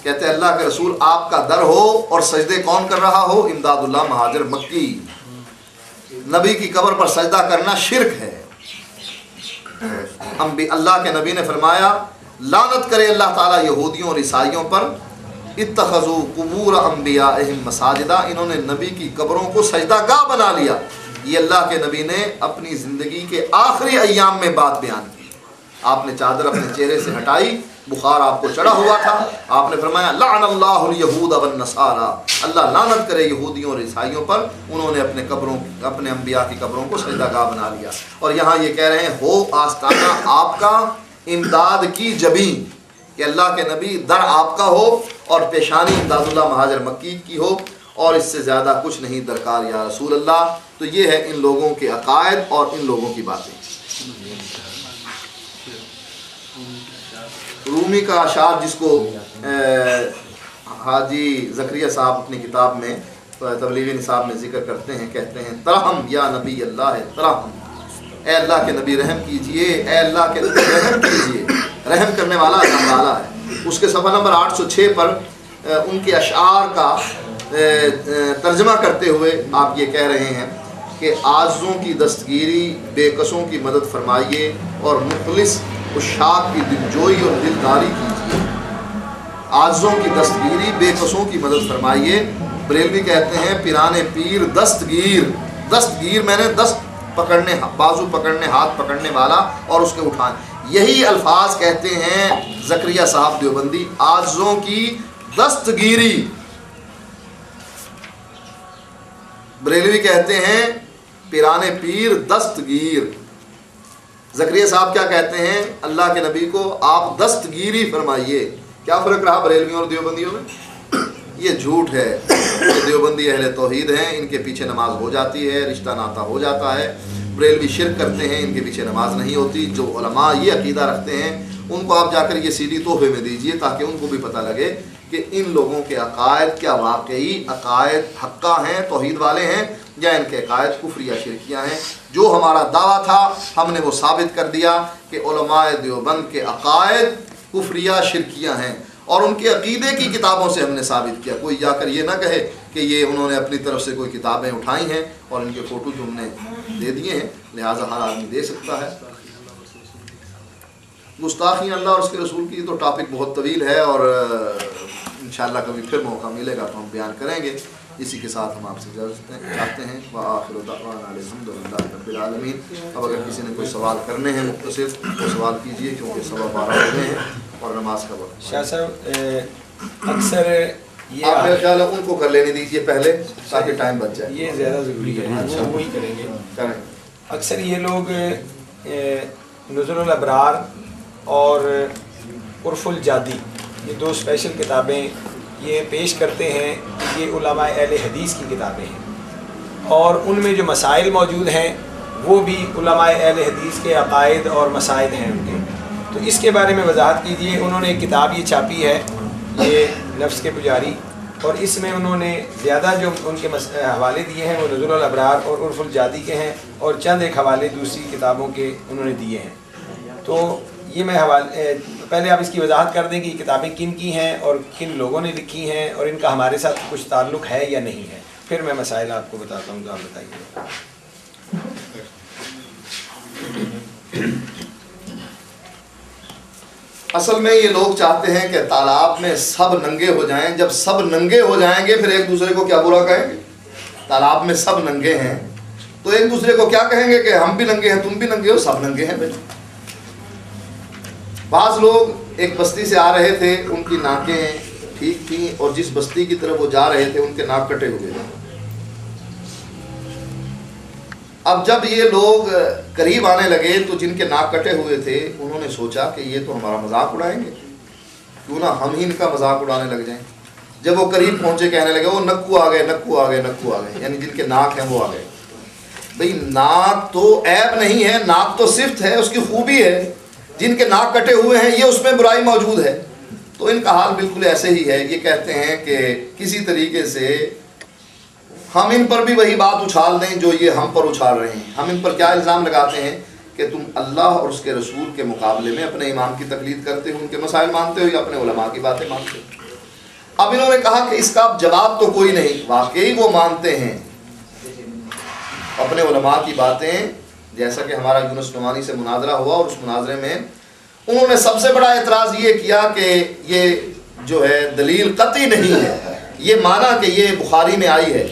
کہتے ہیں اللہ کے رسول آپ کا در ہو اور سجدے کون کر رہا ہو؟ امداد اللہ مہاجر مکی. نبی کی قبر پر سجدہ کرنا شرک ہے. اللہ کے نبی نے فرمایا لعنت کرے اللہ تعالیٰ یہودیوں اور عیسائیوں پر، اتخذوا قبور انبیائہم مساجدہ، انہوں نے نبی کی قبروں کو سجدہ گاہ بنا لیا. یہ اللہ کے نبی نے اپنی زندگی کے آخری ایام میں بات بیان کی. آپ نے چادر اپنے چہرے سے ہٹائی، بخار آپ کو چڑھا ہوا تھا، آپ نے فرمایا لعن اللہ الیہود والنصارى، اللہ لعنت کرے یہودیوں اور عیسائیوں پر، انہوں نے اپنے انبیاء کی قبروں کو سجدہ گاہ بنا لیا. اور یہاں یہ کہہ رہے ہیں ہو آستانہ آپ کا امداد کی جبیں، کہ اللہ کے نبی در آپ کا ہو اور پیشانی امداد اللہ مہاجر مکی کی ہو، اور اس سے زیادہ کچھ نہیں درکار یا رسول اللہ. تو یہ ہے ان لوگوں کے عقائد اور ان لوگوں کی باتیں. رومی کا اشعار جس کو حاجی زکریا صاحب اپنی کتاب میں تبلیغ نصاب میں ذکر کرتے ہیں، کہتے ہیں ترحم یا نبی اللہ ترحم، اے اللہ کے نبی رحم کیجئے، اے اللہ کے نبی رحم کیجئے. رحم کرنے والا اللہ تعالیٰ ہے. اس کے صفحہ نمبر 806 پر ان کے اشعار کا ترجمہ کرتے ہوئے آپ یہ کہہ رہے ہیں کہ عاجزوں کی دستگیری بے کسوں کی مدد فرمائیے، اور مخلص عشاق کی دلجوئی اور دلداری کیجیے. عاجزوں کی دستگیری بے کسوں کی مدد فرمائیے. بریلوی کہتے ہیں پیران پیر دستگیر، دستگیر میں نے دست پکڑنے، بازو پکڑنے، ہاتھ پکڑنے والا اور اس کے اٹھانے. یہی الفاظ کہتے ہیں زکریا صاحب دیوبندی، عاجزوں کی دستگیری. بریلوی کہتے ہیں پیران پیر دستگیر. زکریا صاحب کیا کہتے ہیں؟ اللہ کے نبی کو آپ دستگیری فرمائیے. کیا فرق رہا بریلویوں اور دیوبندیوں میں؟ یہ جھوٹ ہے. دیوبندی اہل توحید ہیں، ان کے پیچھے نماز ہو جاتی ہے، رشتہ ناطہ ہو جاتا ہے. بریلوی شرک کرتے ہیں، ان کے پیچھے نماز نہیں ہوتی. جو علماء یہ عقیدہ رکھتے ہیں ان کو آپ جا کر یہ سی ڈی تحفے میں دیجئے تاکہ ان کو بھی پتہ لگے کہ ان لوگوں کے عقائد کیا واقعی عقائد حقہ ہیں، توحید والے ہیں، یا ان کے عقائد کفریہ شرکیہ ہیں. جو ہمارا دعویٰ تھا ہم نے وہ ثابت کر دیا کہ علماء دیوبند کے عقائد کفریہ شرکیہ ہیں، اور ان کے عقیدے کی کتابوں سے ہم نے ثابت کیا. کوئی جا کر یہ نہ کہے کہ یہ انہوں نے اپنی طرف سے کوئی کتابیں اٹھائی ہیں اور ان کے فوٹو جو ہم نے دے دیے ہیں، لہٰذا ہر آدمی دے سکتا ہے. گستاخی اللہ اور اس کے رسول کی تو ٹاپک بہت طویل ہے، اور انشاءاللہ کبھی پھر موقع ملے گا تو ہم بیان کریں گے. اسی کے ساتھ ہم آپ سے اجازت چاہتے ہیں. وآخر دعوانا الحمدللہ رب العالمین. اب اگر کسی نے کوئی سوال کرنے ہیں مختصر تو سوال کیجئے، کیونکہ 12:15 ہو گئے ہیں اور نماز کا وقت. شاہ صاحب اکثر یہ آپ میرا خیال ہے ان کو کر لینے دیجئے پہلے تاکہ ٹائم بچ جائے. یہ زیادہ ضروری ہے، اچھا وہی کریں گے. کریں. اکثر یہ لوگ نزل الابرار اور عرف الجادی، یہ دو اسپیشل کتابیں یہ پیش کرتے ہیں کہ یہ علماء اہل حدیث کی کتابیں ہیں، اور ان میں جو مسائل موجود ہیں وہ بھی علماء اہل حدیث کے عقائد اور مسائل ہیں ان کے. تو اس کے بارے میں وضاحت کیجیے. انہوں نے ایک کتاب یہ چھاپی ہے، یہ نفس کے پجاری، اور اس میں انہوں نے زیادہ جو ان کے حوالے دیے ہیں وہ نزول الابرار اور عرف الجادی کے ہیں، اور چند ایک حوالے دوسری کتابوں کے انہوں نے دیے ہیں۔ تو یہ میں پہلے آپ اس کی وضاحت کر دیں کہ یہ کتابیں کن کی ہیں اور کن لوگوں نے لکھی ہیں اور ان کا ہمارے ساتھ کچھ تعلق ہے یا نہیں ہے، پھر میں مسائل آپ کو بتاتا ہوں تو آپ بتائیے۔ اصل میں یہ لوگ چاہتے ہیں کہ تالاب میں سب ننگے ہو جائیں، جب سب ننگے ہو جائیں گے پھر ایک دوسرے کو کیا برا کہیں گے؟ تالاب میں سب ننگے ہیں تو ایک دوسرے کو کیا کہیں گے کہ ہم بھی ننگے ہیں، تم بھی ننگے ہو، سب ننگے ہیں بھائی۔ بعض لوگ ایک بستی سے آ رہے تھے، ان کی ناکیں ٹھیک تھیں اور جس بستی کی طرف وہ جا رہے تھے ان کے ناک کٹے ہوئے تھے۔ اب جب یہ لوگ قریب آنے لگے تو جن کے ناک کٹے ہوئے تھے انہوں نے سوچا کہ یہ تو ہمارا مذاق اڑائیں گے، کیوں نہ ہم ہی ان کا مذاق اڑانے لگ جائیں۔ جب وہ قریب پہنچے کہنے لگے وہ نکو آ گئے، نکو آ گئے، نکو آ گئے، یعنی جن کے ناک ہیں وہ آ گئے۔ بھئی ناک تو عیب نہیں ہے، ناک تو صفت ہے، اس کی خوبی ہے۔ جن کے ناک کٹے ہوئے ہیں یہ اس میں برائی موجود ہے۔ تو ان کا حال بالکل ایسے ہی ہے۔ یہ کہتے ہیں کہ کسی طریقے سے ہم ان پر بھی وہی بات اچھال دیں جو یہ ہم پر اچھال رہے ہیں۔ ہم ان پر کیا الزام لگاتے ہیں کہ تم اللہ اور اس کے رسول کے مقابلے میں اپنے امام کی تقلید کرتے ہو، ان کے مسائل مانتے ہو یا اپنے علماء کی باتیں مانتے ہو۔ اب انہوں نے کہا کہ اس کا جواب تو کوئی نہیں، واقعی وہ مانتے ہیں اپنے علماء کی باتیں، جیسا کہ ہمارا یونس نعمانی سے مناظرہ ہوا اور اس مناظرے میں انہوں نے سب سے بڑا اعتراض یہ کیا کہ یہ جو ہے دلیل قطعی نہیں ہے، یہ مانا کہ یہ بخاری میں آئی ہے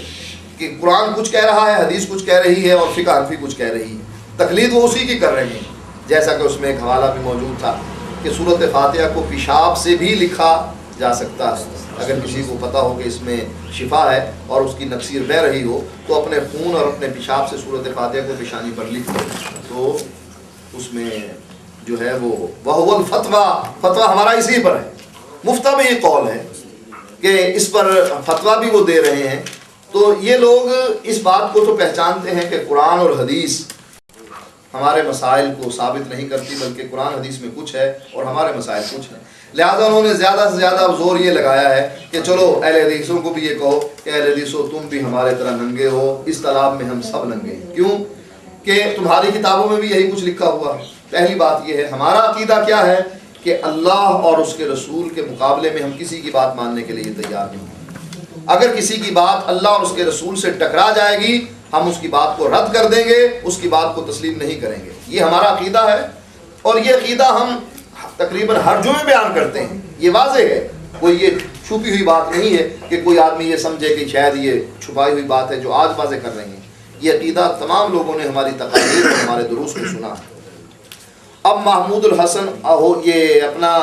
کہ قرآن کچھ کہہ رہا ہے، حدیث کچھ کہہ رہی ہے اور فقہ حنفی کچھ کہہ رہی ہے، تقلید وہ اسی کی کر رہے ہیں۔ جیسا کہ اس میں ایک حوالہ بھی موجود تھا کہ سورۃ فاتحہ کو پیشاب سے بھی لکھا جا سکتا ہے، اگر کسی کو پتہ ہو کہ اس میں شفا ہے اور اس کی نفسیر بہ رہی ہو تو اپنے خون اور اپنے پیشاب سے سورۃ فاتحہ کو پیشانی پر لکھ دو، تو اس میں جو ہے وہ وَهُوَ الْفَتْوَى، فتویٰ ہمارا اسی پر ہے، مفتہ میں یہ قول ہے کہ اس پر فتویٰ بھی وہ دے رہے ہیں۔ تو یہ لوگ اس بات کو تو پہچانتے ہیں کہ قرآن اور حدیث ہمارے مسائل کو ثابت نہیں کرتی، بلکہ قرآن حدیث میں کچھ ہے اور ہمارے مسائل کچھ ہیں۔ لہذا انہوں نے زیادہ سے زیادہ زور یہ لگایا ہے کہ چلو اہل حدیثوں کو بھی یہ کہو کہ اہل حدیثوں تم بھی ہمارے طرح ننگے ہو، اس تالاب میں ہم سب ننگے ہیں۔ کیوں کہ تمہاری کتابوں میں بھی یہی کچھ لکھا ہوا ہے۔ پہلی بات یہ ہے، ہمارا عقیدہ کیا ہے کہ اللہ اور اس کے رسول کے مقابلے میں ہم کسی کی بات ماننے کے لیے تیار نہیں ہیں۔ اگر کسی کی بات اللہ اور اس کے رسول سے ٹکرا جائے گی ہم اس کی بات کو رد کر دیں گے، اس کی بات کو تسلیم نہیں کریں گے۔ یہ ہمارا عقیدہ ہے اور یہ عقیدہ ہم تقریباً ہر جمعے بیان کرتے ہیں، یہ واضح ہے، کوئی یہ چھپی ہوئی بات نہیں ہے کہ کوئی آدمی یہ سمجھے کہ شاید یہ چھپائی ہوئی بات ہے جو آج واضح کر رہے ہیں۔ یہ عقیدہ تمام لوگوں نے ہماری تقاریر اور ہمارے دروس میں سنا ہے۔ اب محمود الحسن ہو، یہ اپنا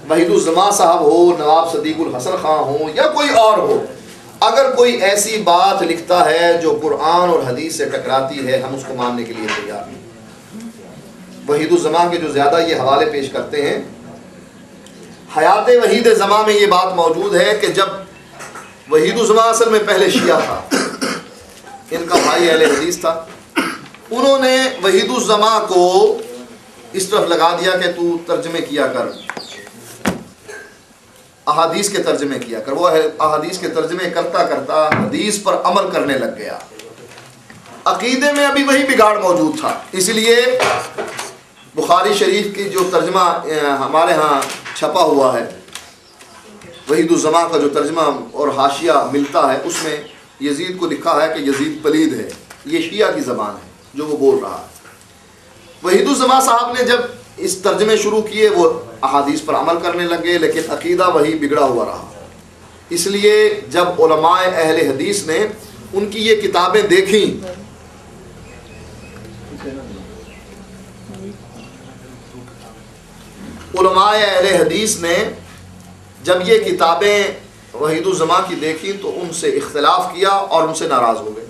وحید الزمان صاحب ہو، نواب صدیق الحسن خان ہو یا کوئی اور ہو، اگر کوئی ایسی بات لکھتا ہے جو قرآن اور حدیث سے ٹکراتی ہے ہم اس کو ماننے کے لیے تیار ہیں۔ وحید الزمان کے جو زیادہ یہ حوالے پیش کرتے ہیں، حیات وحید زمان میں یہ بات موجود ہے کہ جب وحید الزمان اصل میں پہلے شیعہ تھا، ان کا بھائی اہل حدیث تھا، انہوں نے وحید الزمان کو اس طرف لگا دیا کہ تو ترجمے کیا کر، احادیث کے ترجمے کیا کر۔ وہ احادیث کے ترجمے کرتا کرتا حدیث پر عمل کرنے لگ گیا۔ عقیدے میں ابھی وہی بگاڑ موجود تھا، اس لیے بخاری شریف کی جو ترجمہ ہمارے ہاں چھپا ہوا ہے، وحید الزمان کا جو ترجمہ اور حاشیہ ملتا ہے، اس میں یزید کو لکھا ہے کہ یزید پلید ہے، یہ شیعہ کی زبان ہے جو وہ بول رہا ہے۔ وحید الزمان صاحب نے جب اس ترجمے شروع کیے وہ احادیث پر عمل کرنے لگے، لیکن عقیدہ وہی بگڑا ہوا رہا۔ اس لیے جب علماء اہل حدیث نے ان کی یہ کتابیں دیکھیں، علماء اہل حدیث نے جب یہ کتابیں وحید الزمان کی دیکھی تو ان سے اختلاف کیا اور ان سے ناراض ہو گئے۔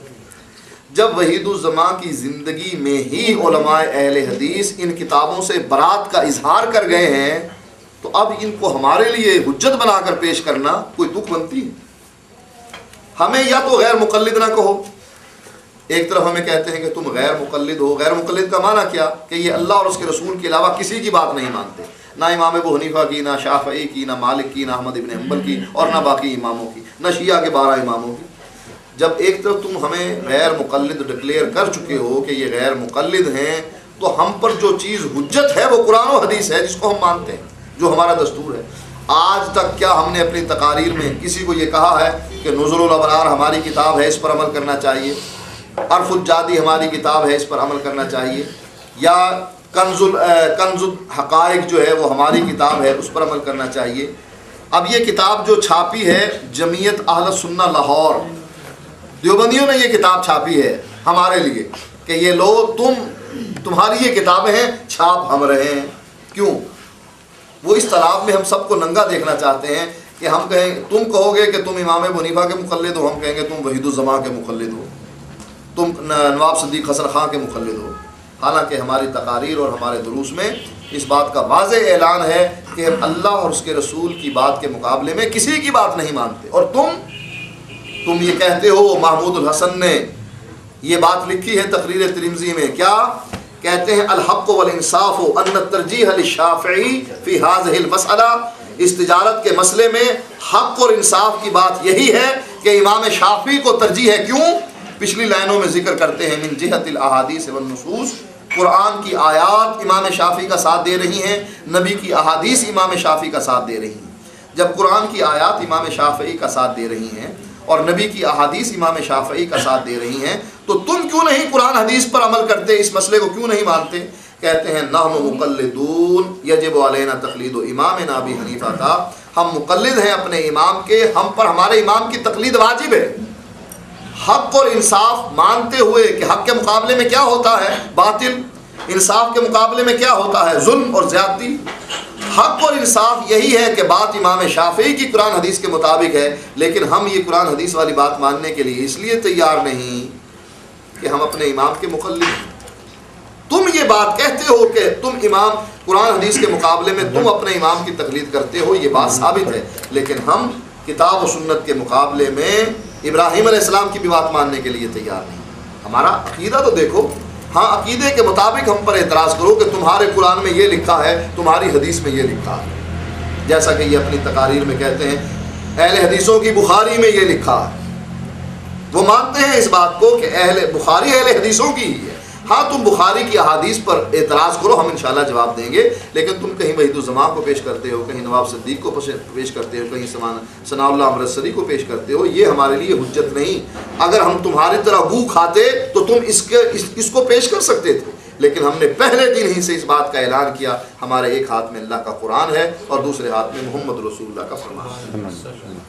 جب وحید الزمان کی زندگی میں ہی علماء اہل حدیث ان کتابوں سے برات کا اظہار کر گئے ہیں تو اب ان کو ہمارے لیے حجت بنا کر پیش کرنا کوئی دکھ بنتی ہے۔ ہمیں یا تو غیر مقلد نہ کہو، ایک طرف ہمیں کہتے ہیں کہ تم غیر مقلد ہو۔ غیر مقلد کا معنی کیا کہ یہ اللہ اور اس کے رسول کے علاوہ کسی کی بات نہیں مانتے، نہ امام ابو حنیفہ کی، نہ شافعی کی، نہ مالک کی، نہ احمد ابن حنبل کی اور نہ باقی اماموں کی، نہ شیعہ کے 12 اماموں کی. جب ایک طرف تم ہمیں غیر مقلد ڈکلیئر کر چکے ہو کہ یہ غیر مقلد ہیں، تو ہم پر جو چیز حجت ہے وہ قرآن و حدیث ہے جس کو ہم مانتے ہیں، جو ہمارا دستور ہے. آج تک کیا ہم نے اپنی تقاریر میں کسی کو یہ کہا ہے کہ نزل الابرار ہماری کتاب ہے، اس پر عمل کرنا چاہیے، عرف الجادی ہماری کتاب ہے، اس پر عمل کرنا چاہیے، یا کنز الحقائق جو ہے وہ ہماری کتاب ہے، اس پر عمل کرنا چاہیے؟ اب یہ کتاب جو چھاپی ہے جمعیت اہل سنہ لاہور، دیوبندیوں نے یہ کتاب چھاپی ہے ہمارے لیے کہ یہ لو تمہاری یہ کتابیں ہیں، چھاپ ہم رہے ہیں. کیوں؟ وہ اس طلب میں ہم سب کو ننگا دیکھنا چاہتے ہیں کہ ہم کہیں، تم کہو گے کہ تم امام ابو حنیفہ کے مقلد ہو، ہم کہیں گے تم وحید الزمان کے مقلد ہو، تم نواب صدیق حسن خان کے مقلد ہو. حالانکہ ہماری تقاریر اور ہمارے دروس میں اس بات کا واضح اعلان ہے کہ ہم اللہ اور اس کے رسول کی بات کے مقابلے میں کسی کی بات نہیں مانتے. اور تم یہ کہتے ہو. محمود الحسن نے یہ بات لکھی ہے تقریر ترمذی میں، کیا کہتے ہیں؟ الحق والانصاف ان الترجیح للشافعی فی هذه المسئلہ. اس تجارت کے مسئلے میں حق اور انصاف کی بات یہی ہے کہ امام شافعی کو ترجیح ہے. کیوں؟ پچھلی لائنوں میں ذکر کرتے ہیں من جہت الاحادیث والنصوص، قرآن کی آیات امام شافعی کا ساتھ دے رہی ہیں، نبی کی احادیث امام شافعی کا ساتھ دے رہی ہیں. جب قرآن کی آیات امام شافعی کا ساتھ دے رہی ہیں اور نبی کی احادیث امام شافعی کا ساتھ دے رہی ہیں، تو تم کیوں نہیں قرآن حدیث پر عمل کرتے؟ اس مسئلے کو کیوں نہیں مانتے؟ کہتے ہیں نحن مقلدون یجب علینا تقلید امامنا ابی حنیفہ کا، ہم مقلد ہیں اپنے امام کے، ہم پر ہمارے امام کی تقلید واجب ہے. حق اور انصاف مانتے ہوئے کہ حق کے مقابلے میں کیا ہوتا ہے؟ باطل. انصاف کے مقابلے میں کیا ہوتا ہے؟ ظلم اور زیادتی. حق اور انصاف یہی ہے کہ بات امام شافعی کی قرآن حدیث کے مطابق ہے، لیکن ہم یہ قرآن حدیث والی بات ماننے کے لیے اس لیے تیار نہیں کہ ہم اپنے امام کے مقلد ہیں. تم یہ بات کہتے ہو کہ تم امام قرآن حدیث کے مقابلے میں تم اپنے امام کی تقلید کرتے ہو، یہ بات ثابت ہے، لیکن ہم کتاب و سنت کے مقابلے میں ابراہیم علیہ السلام کی بھی بات ماننے کے لیے تیار نہیں. ہمارا عقیدہ تو دیکھو. ہاں عقیدے کے مطابق ہم پر اعتراض کرو کہ تمہارے قرآن میں یہ لکھا ہے، تمہاری حدیث میں یہ لکھا ہے. جیسا کہ یہ اپنی تقاریر میں کہتے ہیں اہل حدیثوں کی بخاری میں یہ لکھا ہے. وہ مانتے ہیں اس بات کو کہ بخاری اہل حدیثوں کی ہی ہے. ہاں تم بخاری کی احادیث پر اعتراض کرو، ہم انشاءاللہ جواب دیں گے، لیکن تم کہیں وحید الزمان کو پیش کرتے ہو، کہیں نواب صدیق کو پیش کرتے ہو، کہیں ثناء اللہ امرتسری کو پیش کرتے ہو. یہ ہمارے لیے حجت نہیں. اگر ہم تمہاری طرح گو کھاتے تو تم اس کو پیش کر سکتے تھے، لیکن ہم نے پہلے دن ہی سے اس بات کا اعلان کیا ہمارے ایک ہاتھ میں اللہ کا قرآن ہے اور دوسرے ہاتھ میں محمد رسول اللہ کا فرمان ہے.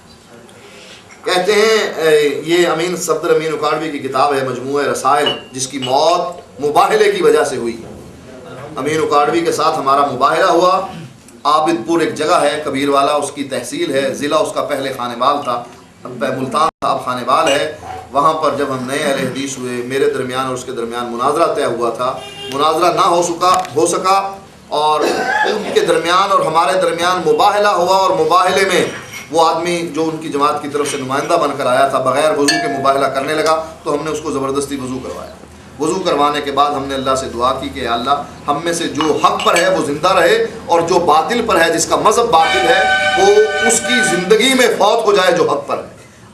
کہتے ہیں یہ امین صفدر امین اکاڑوی کی کتاب ہے مجموعہ رسائل، جس کی موت مباہلے کی وجہ سے ہوئی. امین اکاڑوی کے ساتھ ہمارا مباہلہ ہوا. عابد پور ایک جگہ ہے کبیر والا، اس کی تحصیل ہے، ضلع اس کا پہلے خانے بال تھا، ملتان تھا، اب خانے بال ہے. وہاں پر جب ہم نئے اہل حدیث ہوئے، میرے درمیان اور اس کے درمیان مناظرہ طے ہوا تھا. مناظرہ نہ ہو سکا اور ان کے درمیان اور ہمارے درمیان مباہلہ ہوا، اور مباہلے میں وہ آدمی جو ان کی جماعت کی طرف سے نمائندہ بن کر آیا تھا بغیر وضو کے مباہلہ کرنے لگا، تو ہم نے اس کو زبردستی وضو کروایا. وضو کروانے کے بعد ہم نے اللہ سے دعا کی کہ اللہ ہم میں سے جو حق پر ہے وہ زندہ رہے، اور جو باطل پر ہے، جس کا مذہب باطل ہے، وہ اس کی زندگی میں فوت ہو جائے جو حق پر ہے.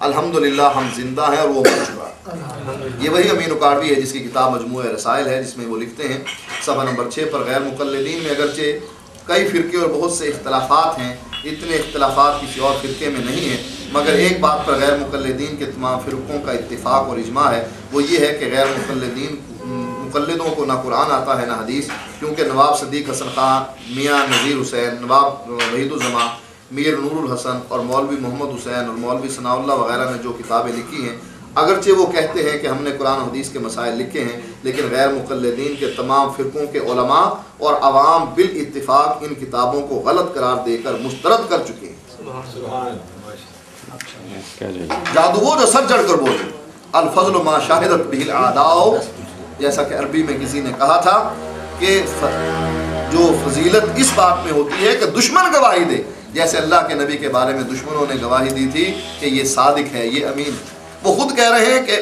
الحمدللہ ہم زندہ ہیں اور وہ مر چکا ہے. یہ وہی امین اکاڑوی ہے جس کی کتاب مجموعہ رسائل ہے، جس میں وہ لکھتے ہیں صفحہ نمبر 6 پر غیر مقلدین میں اگرچہ کئی فرقے اور بہت سے اختلافات ہیں، اتنے اختلافات کسی اور فرقے میں نہیں ہیں، مگر ایک بات پر غیر مقلدین کے تمام فرقوں کا اتفاق اور اجماع ہے، وہ یہ ہے کہ غیر مقلدوں کو نہ قرآن آتا ہے نہ حدیث. کیونکہ نواب صدیق حسن خان، میاں نذیر حسین، نواب وحید الزمان، میر نور الحسن اور مولوی محمد حسین اور مولوی ثناء اللہ وغیرہ نے جو کتابیں لکھی ہیں، اگرچہ وہ کہتے ہیں کہ ہم نے قرآن و حدیث کے مسائل لکھے ہیں، لیکن غیر مقلدین کے تمام فرقوں کے علماء اور عوام بالاتفاق ان کتابوں کو غلط قرار دے کر مسترد کر چکے ہیں. جادو وہ جو سر جڑ کر بولے الفضل ما شاہدت به الاعداء، جیسا کہ عربی میں کسی نے کہا تھا کہ جو فضیلت اس بات میں ہوتی ہے کہ دشمن گواہی دے، جیسے اللہ کے نبی کے بارے میں دشمنوں نے گواہی دی تھی کہ یہ صادق ہے، یہ امین. وہ خود کہہ رہے ہیں کہ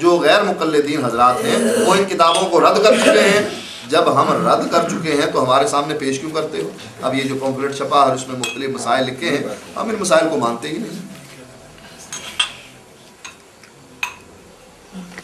جو غیر مقلدین حضرات ہیں وہ ان کتابوں کو رد کر چکے ہیں. جب ہم رد کر چکے ہیں تو ہمارے سامنے پیش کیوں کرتے ہو؟ اب یہ جو پمفلٹ چھپا ہے اس میں مختلف مسائل لکھے ہیں، ہم ان مسائل کو مانتے ہی نہیں.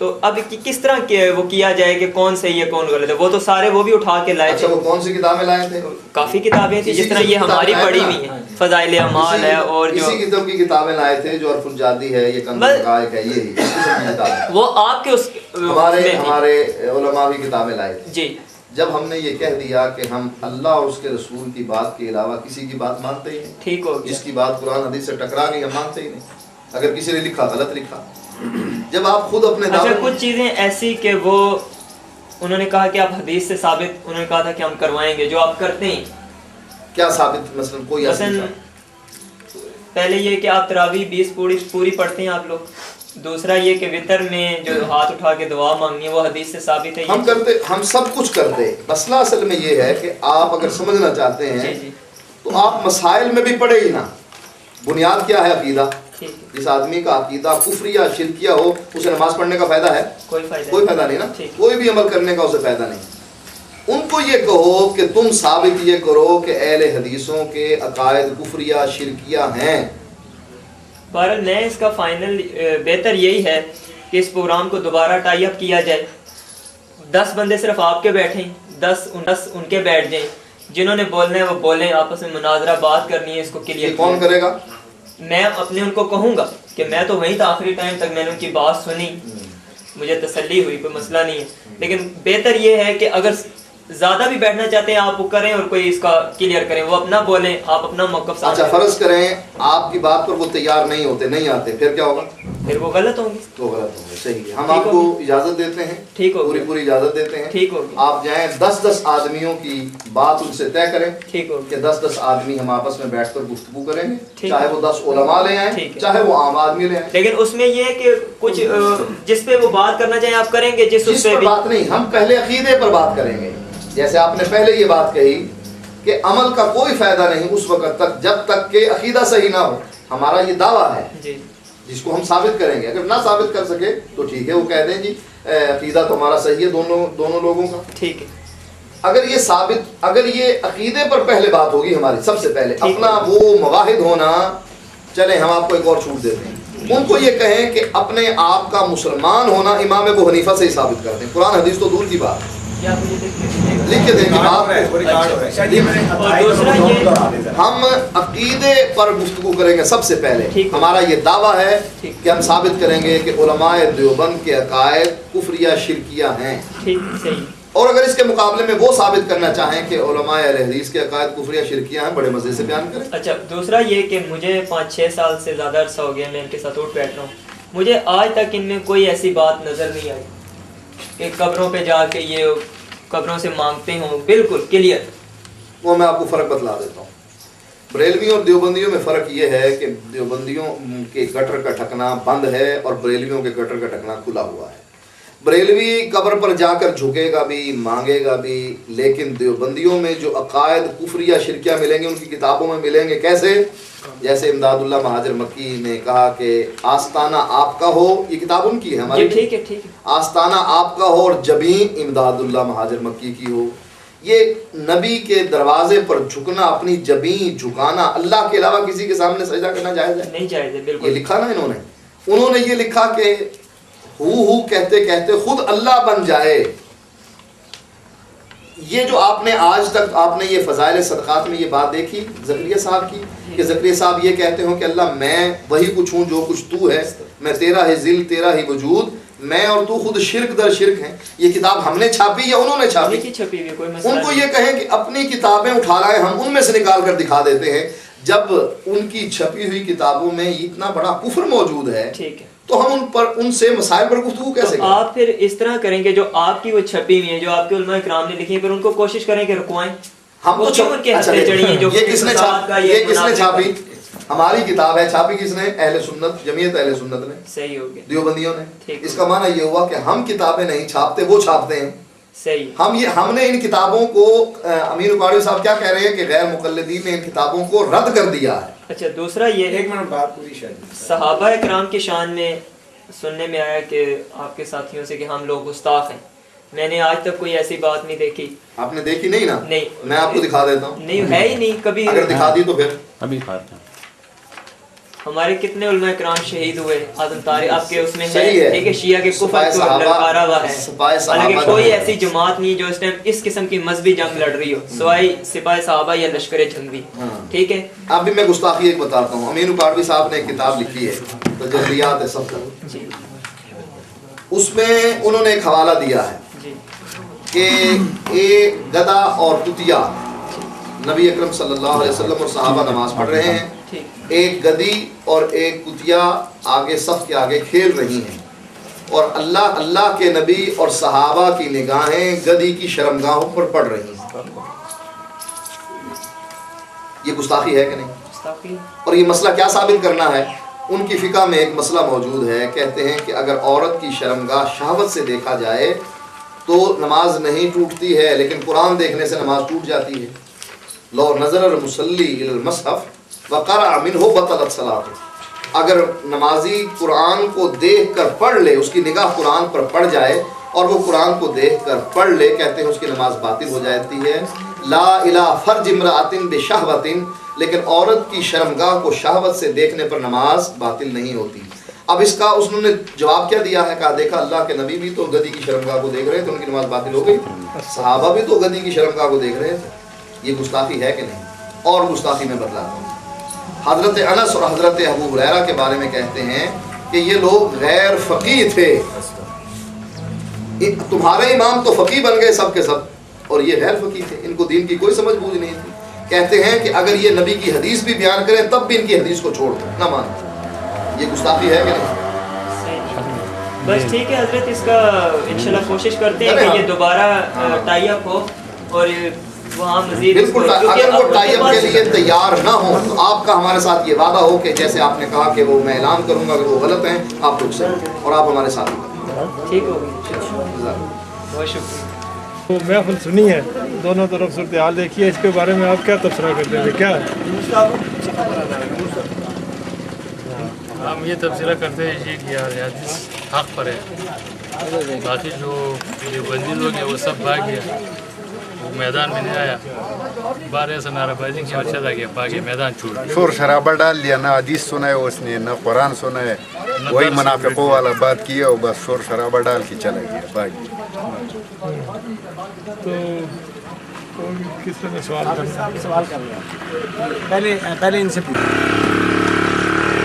تو اب کس طرح وہ کیا جائے کہ کون صحیح ہے کون غلط ہے؟ وہ تو سارے وہ بھی اٹھا کے لائے اچھا تھے. وہ کون سی کتابیں لائے تھے؟ کافی کتابیں تھیں جس طرح یہ ہماری پڑھی ہوئی ہیں، فضائل اعمال ہے اور جو اسی قسم کی کتابیں لائے تھے جو عرف الجادی ہے، یہ کنز الحقائق ہے، یہی اس قسم کی کتابیں وہ آپ کے اس ہمارے علماء بھی کتابیں لائے تھے. جی. جب ہم نے یہ کہہ دیا کہ ہم اللہ اور اس کے رسول کی بات کے علاوہ کسی کی بات مانتے ہی نہیں، ٹھیک ہو گیا، جس کی بات قرآن حدیث سے ٹکرا گئی ہم مانتے ہی نہیں. اگر کسی نے لکھا غلط لکھا. جب آپ خود اپنے اچھا کچھ چیزیں ایسی کہ وہ انہوں نے کہا کہ آپ حدیث سے ثابت، انہوں نے کہا تھا کہ ہم کروائیں گے جو آپ کرتے ہیں. کیا ثابت؟ مثلا کوئی مثلا پہلے یہ کہ آپ تراویح 20 پوری پڑھتے ہیں آپ لوگ. دوسرا یہ کہ وطر میں جو ہاتھ اٹھا کے دعا مانگنی ہے وہ حدیث سے ثابت ہے. ہم کرتے، ہم سب کچھ کرتے ہیں. مسئلہ اصل میں یہ ہے کہ آپ اگر سمجھنا چاہتے ہیں تو آپ مسائل میں بھی پڑھے ہی نا. بنیاد کیا ہے؟ عقیدہ. جس آدمی کا عقیدہ کفریہ شرکیہ ہو اسے نماز پڑھنے کا فائدہ ہے؟ کوئی فائدہ نہیں نا. کوئی بھی عمل کرنے کا اسے فائدہ نہیں. ان کو یہ کہو کہ تم ثابت یہ کرو کہ اہل حدیثوں کے عقائد کفریہ شرکیہ ہیں. بہرحال میں اس کا فائنل بہتر یہی ہے کہ اس پروگرام کو دوبارہ ٹائی اپ کیا جائے. 10 بندے صرف آپ کے بیٹھیں، 10 ان کے بیٹھ جائیں. جنہوں نے بولنا ہے وہ بولیں، آپس میں مناظرہ بات کرنی ہے، اس کو کلیئر. کون کرے گا؟ میں اپنے ان کو کہوں گا کہ میں تو وہیں تھا آخری ٹائم تک، میں نے ان کی بات سنی، مجھے تسلی ہوئی، کوئی مسئلہ نہیں ہے. لیکن بہتر یہ ہے کہ اگر زیادہ بھی بیٹھنا چاہتے ہیں آپ وہ کریں اور کوئی اس کا کلیئر کریں، وہ اپنا بولیں، آپ اپنا موقف ساتھ. اچھا فرض کریں آپ کی بات پر وہ تیار نہیں ہوتے، نہیں آتے، پھر کیا ہوگا؟ پھر وہ غلط ہوں گے. تو غلط ہوں گے. صحیح ہے. ہم آپ کو اجازت دیتے ہیں، ٹھیک ہو پوری اجازت دیتے ہیں. ٹھیک ہوگی. آپ جائیں 10 آدمیوں کی بات ان سے طے کریں. ٹھیک ہوگی. کہ 10 آدمی ہم آپس میں بیٹھ کر گفتگو کریں گے، چاہے وہ 10 علماء لے آئیں چاہے وہ عام آدمی لے آئیں. لیکن اس میں یہ ہے کہ کچھ جس پہ وہ بات کرنا چاہیں آپ کریں گے، جس پر بات نہیں. ہم پہلے عقیدے پر بات کریں گے. جیسے آپ نے پہلے یہ بات کہی کہ عمل کا کوئی فائدہ نہیں اس وقت تک جب تک کہ عقیدہ صحیح نہ ہو. ہمارا یہ دعویٰ ہے جس کو ہم ثابت کریں گے. اگر نہ ثابت کر سکے تو ٹھیک ہے، وہ کہہ دیں جی عقیدہ تو ہمارا صحیح ہے دونوں لوگوں کا. ٹھیک ہے. اگر یہ عقیدے پر پہلے بات ہوگی ہماری، سب سے پہلے اپنا وہ مواحد ہونا، چلیں ہم آپ کو ایک اور چھوٹ دیتے ہیں. ان کو یہ کہیں کہ اپنے آپ کا مسلمان ہونا امام ابو حنیفہ سے ہی ثابت کرتے ہیں. قرآن حدیث تو دور کی بات ہے، لکھ کے دیں. ہم عقیدے پر گفتگو کریں گے سب سے پہلے. ہمارا یہ دعویٰ ہے کہ ہم ثابت کریں گے کہ علماء دیوبند کے عقائد کفریہ شرکیہ ہیں. اور اگر اس کے مقابلے میں وہ ثابت کرنا چاہیں کہ علماء اہل حدیث کے عقائد کفریہ شرکیہ ہیں، بڑے مزے سے بیان کریں. اچھا دوسرا یہ کہ مجھے 5-6 سال سے زیادہ عرصہ ہو گیا میں ان کے ساتھ اٹھ بیٹھ رہا ہوں، مجھے آج تک ان میں کوئی ایسی بات نظر نہیں آئی کہ قبروں پہ جا کے یہ قبروں سے مانگتے ہوں. بالکل کلیئر. وہ میں آپ کو فرق بتلا دیتا ہوں. بریلویوں اور دیوبندیوں میں فرق یہ ہے کہ دیوبندیوں کے گٹر کا ڈھکنا بند ہے اور بریلویوں کے گٹر کا ڈھکنا کھلا ہوا ہے. بریلوی قبر پر جا کر جھکے گا بھی، مانگے گا بھی، لیکن دیوبندیوں میں جو عقائد کفریہ شرکیہ ملیں گے ان کی کتابوں میں ملیں گے. کیسے؟ جیسے امداد اللہ مہاجر مکی نے کہا کہ آستانہ آپ کا ہو، یہ کتاب ان کی ہے ہماری. ٹھیک ہے. آستانہ آپ کا ہو اور جبین امداد اللہ مہاجر مکی کی ہو. یہ نبی کے دروازے پر جھکنا، اپنی جبین جھکانا، اللہ کے علاوہ کسی کے سامنے سجدہ کرنا جائز ہے؟ نہیں جائز ہے. بالکل. یہ لکھا نا انہوں نے یہ لکھا کہ ہو کہتے کہتے خود اللہ بن جائے. یہ جو آپ نے آج تک آپ نے یہ فضائل صدقات میں یہ بات دیکھی زکریا صاحب کی کہ زکریا صاحب یہ کہتے ہوں کہ اللہ میں وہی کچھ ہوں جو کچھ تو ہے، میں تیرا ہی ذل، تیرا ہی وجود، میں اور تو خود شرک در شرک ہیں. یہ کتاب ہم نے چھاپی یا انہوں نے چھاپی؟ ان کو یہ کہیں کہ اپنی کتابیں اٹھا لائیں، ہم ان میں سے نکال کر دکھا دیتے ہیں. جب ان کی چھپی ہوئی کتابوں میں اتنا بڑا کفر موجود ہے تو ہم ان سے مسائل پر گفتگو کیسے کریں؟ آپ پھر اس طرح کریں گے جو آپ کی وہ چھپی ہوئی ہیں، جو آپ کے علماء کرام نے لکھی ہیں، پھر ان کو کوشش کریں کہ رکوائیں. ہم تو یہ کس نے چھاپی؟ ہماری کتاب ہے، چھاپی کس نے؟ اہل سنت، جمعیت اہل سنت نے. صحیح ہو گیا. دیوبندیوں نے. اس کا معنی یہ ہوا کہ ہم کتابیں نہیں چھاپتے، وہ چھاپتے ہیں. صحیح. ہم نے ان کتابوں کو، امیر اقاڑی صاحب کیا کہہ رہے ہیں کہ غیر مقلدین نے ان کتابوں کو رد کر دیا ہے. اچھا دوسرا یہ ایک منٹ بات پوری شاید. صحابہ کرام کی شان میں سننے میں آیا کہ آپ کے ساتھیوں سے کہ ہم لوگ گستاخ ہیں. میں نے آج تک کوئی ایسی بات نہیں دیکھی. آپ نے دیکھی نہیں نا؟ نہیں. میں آپ کو دکھا دیتا ہوں. نہیں ہے ہی نہیں کبھی. اگر دکھا دی تو پھر ابھی کھاتے ہیں. ہمارے کتنے علماء کرام شہید ہوئے آدم طارق آپ کے اس میں صحیح ہے. ٹھیک ہے شیعہ کے کفر کو للکارا ہوا ہے حالانکہ کوئی ایسی جماعت نہیں جو اس ٹائم اس قسم کی مذہبی جنگ لڑ رہی ہو سوائے سپاہ صحابہ یا لشکر جنگی. ٹھیک ہے اب بھی میں گستاخی ایک بتاتا ہوں. امین اکاڑوی صاحب نے ایک کتاب لکھی ہے تجلیات صفدر, اس میں انہوں نے ایک حوالہ دیا ہے کہ ایک گدھا اور کتیا نبی اکرم صلی اللہ علیہ وسلم اور صحابہ نماز پڑھ رہے ہیں, ایک گدھی اور ایک کتیا آگے صف کے آگے کھیل رہی ہیں اور اللہ کے نبی اور صحابہ کی نگاہیں گدھی کی شرمگاہوں پر پڑ رہی ہیں. یہ گستاخی ہے کہ نہیں؟ اور یہ مسئلہ کیا ثابت کرنا ہے؟ ان کی فقہ میں ایک مسئلہ موجود ہے, کہتے ہیں کہ اگر عورت کی شرمگاہ شہوت سے دیکھا جائے تو نماز نہیں ٹوٹتی ہے, لیکن قرآن دیکھنے سے نماز ٹوٹ جاتی ہے. لو نظر المصلی الی المصحف وقرأ منہ بطلت صلاۃ, اگر نمازی قرآن کو دیکھ کر پڑھ لے, اس کی نگاہ قرآن پر پڑ جائے اور وہ قرآن کو دیکھ کر پڑھ لے, کہتے ہیں اس کی نماز باطل ہو جاتی ہے. لا الی فرج امرأۃ بشہوۃ, لیکن عورت کی شرمگاہ کو شہوت سے دیکھنے پر نماز باطل نہیں ہوتی. اب اس کا انہوں نے جواب کیا دیا ہے, کہا دیکھا اللہ کے نبی بھی تو گدھی کی شرمگاہ کو دیکھ رہے تھے, ان کی نماز باطل ہو گئی, صحابہ بھی تو گدھی کی شرمگاہ کو دیکھ رہے تھے. یہ گستاخی ہے کہ نہیں؟ اور گستاخی میں بتلاتا ہوں. حضرت انس اور حضرت ابو ہریرہ کے بارے میں کہتے ہیں کہ یہ لوگ غیر فقیہ تھے. تمہارے امام تو فقیہ بن گئے سب کے سب, اور یہ غیر فقیہ تھے, ان کو دین کی کوئی سمجھ بوجھ نہیں تھی. کہتے ہیں کہ اگر یہ نبی کی حدیث بھی بیان کریں تب بھی ان کی حدیث کو چھوڑ دو, نہ مانو. یہ گستاخی ہے کہ نہیں؟ بس ٹھیک ہے حضرت, اس کا انشاءاللہ کوشش کرتے ہیں کہ یہ دوبارہ ٹائی اپ ہو اور وہاں مزید بالکل. اگر وہ ٹائی اپ کے لیے تیار نہ ہو تو آپ کا ہمارے ساتھ یہ وعدہ ہو کہ جیسے آپ نے کہا کہ وہ میں اعلان کروں گا, اگر وہ غلط ہیں آپ رک سکیں اور آپ ہمارے ساتھ ٹھیک ہوگی. بہت شکریہ. محفل سنی ہے, دونوں طرف صورتحال دیکھی ہے, اس کے بارے میں آپ کیا تبصرہ کرتے ہیں؟ کیا ہم یہ تبصرہ کرتے ہیں کہ یار حدیث حق پر ہے, باقی جو بندی لوگ ہیں وہ سب بھاگ گیا, وہ میدان میں نہیں آیا, بارہ سے نعرہ بازی کی اور چلا گیا, باقی میدان چھوڑ گیا. شور شرابہ ڈال دیا, نہ حدیث سنا ہے اس نے, نہ قرآن سنا ہے, وہی منافقوں والا بات کیا اور بس شور شرابہ ڈال کے چلا گیا, باقی. تو کس طرح سوال کر پہلے ان سے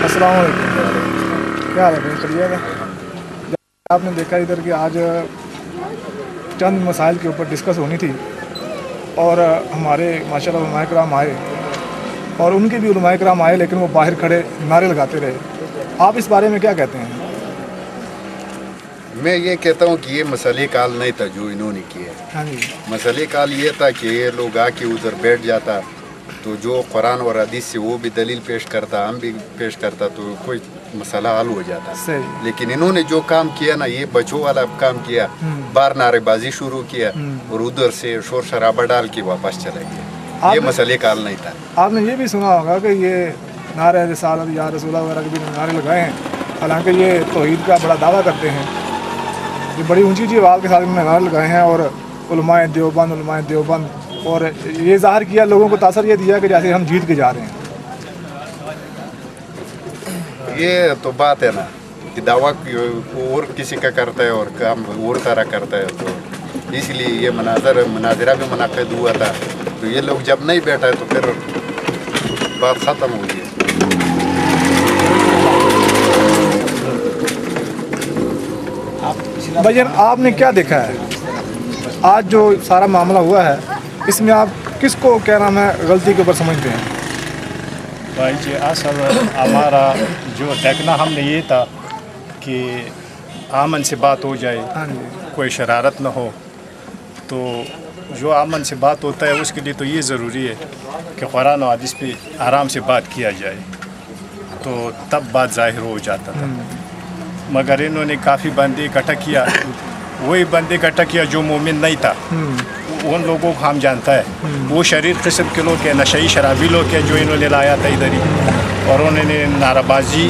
السلام علیکم, کیا حال ہے؟ چلیے گا. آپ نے دیکھا ادھر کہ آج چند مسائل کے اوپر ڈسکس ہونی تھی اور ہمارے ماشاءاللہ علماء کرام آئے اور ان کے بھی علماء کرام آئے, لیکن وہ باہر کھڑے نعرے لگاتے رہے. آپ اس بارے میں کیا کہتے ہیں؟ میں یہ کہتا ہوں کہ یہ مسئلے کال نہیں تھا جو انہوں نے کیا. ہاں جی, مسئلے کال یہ تھا کہ یہ لوگ آ کے ادھر بیٹھ جاتا تو جو قرآن اور حدیث سے وہ بھی دلیل پیش کرتا, ہم بھی پیش کرتا, تو کوئی مسئلہ حل ہو جاتا. لیکن انہوں نے جو کام کیا نا, یہ بچوں والا کام کیا, بار نعرے بازی شروع کیا اور ادھر سے شور شرابہ ڈال کے واپس چلا گیا. یہ مسئلے کال نہیں تھا. آپ نے یہ بھی سنا ہوگا کہ یہ نعرہ رسالت یا رسولہ وغیرہ کے بھی نعرے لگائے ہیں, حالانکہ یہ توحید کا بڑا دعویٰ کرتے ہیں. یہ بڑی اونچی اونچی آواز کے ساتھ انہوں نے نعرے لگائے ہیں اور علماء دیوبند, اور یہ ظاہر کیا, لوگوں کو تاثر یہ دیا کہ جیسے ہم جیت کے جا رہے ہیں. یہ تو بات ہے نا کہ دعویٰ اور کسی کا کرتا ہے اور کام اور طرح کرتا ہے, تو اس لیے یہ مناظرہ بھی منعقد ہوا تھا. تو یہ لوگ جب نہیں بیٹھا ہے تو پھر بات ختم ہو گئی. بھائی آپ نے کیا دیکھا ہے آج جو سارا معاملہ ہوا ہے, اس میں آپ کس کو کیا نام ہے غلطی کے اوپر سمجھتے ہیں؟ بھائی جی اصل ہمارا جو دیکھنا ہم نے یہ تھا کہ امن سے بات ہو جائے, کوئی شرارت نہ ہو. تو جو امن سے بات ہوتا ہے اس کے لیے تو یہ ضروری ہے کہ قرآن و حدیث پہ آرام سے بات کیا جائے, تو تب بات ظاہر ہو جاتا تھا. مگر انہوں نے کافی بندے اکٹھا کیا, وہی بندے اکٹھا کیا جو مومن نہیں تھا. ان لوگوں کو ہم جانتا ہے, وہ شریر قسم کے لوگ ہیں, نشئی شرابی لوگ ہیں جو انہوں نے لایا تھا ادھر ہی, اور انہوں نے نعرہ بازی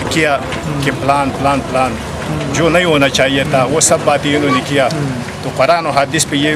کیا کہ پلان جو نہیں ہونا چاہیے تھا وہ سب باتیں انہوں نے کیا. تو قرآن و حدیث پہ یہ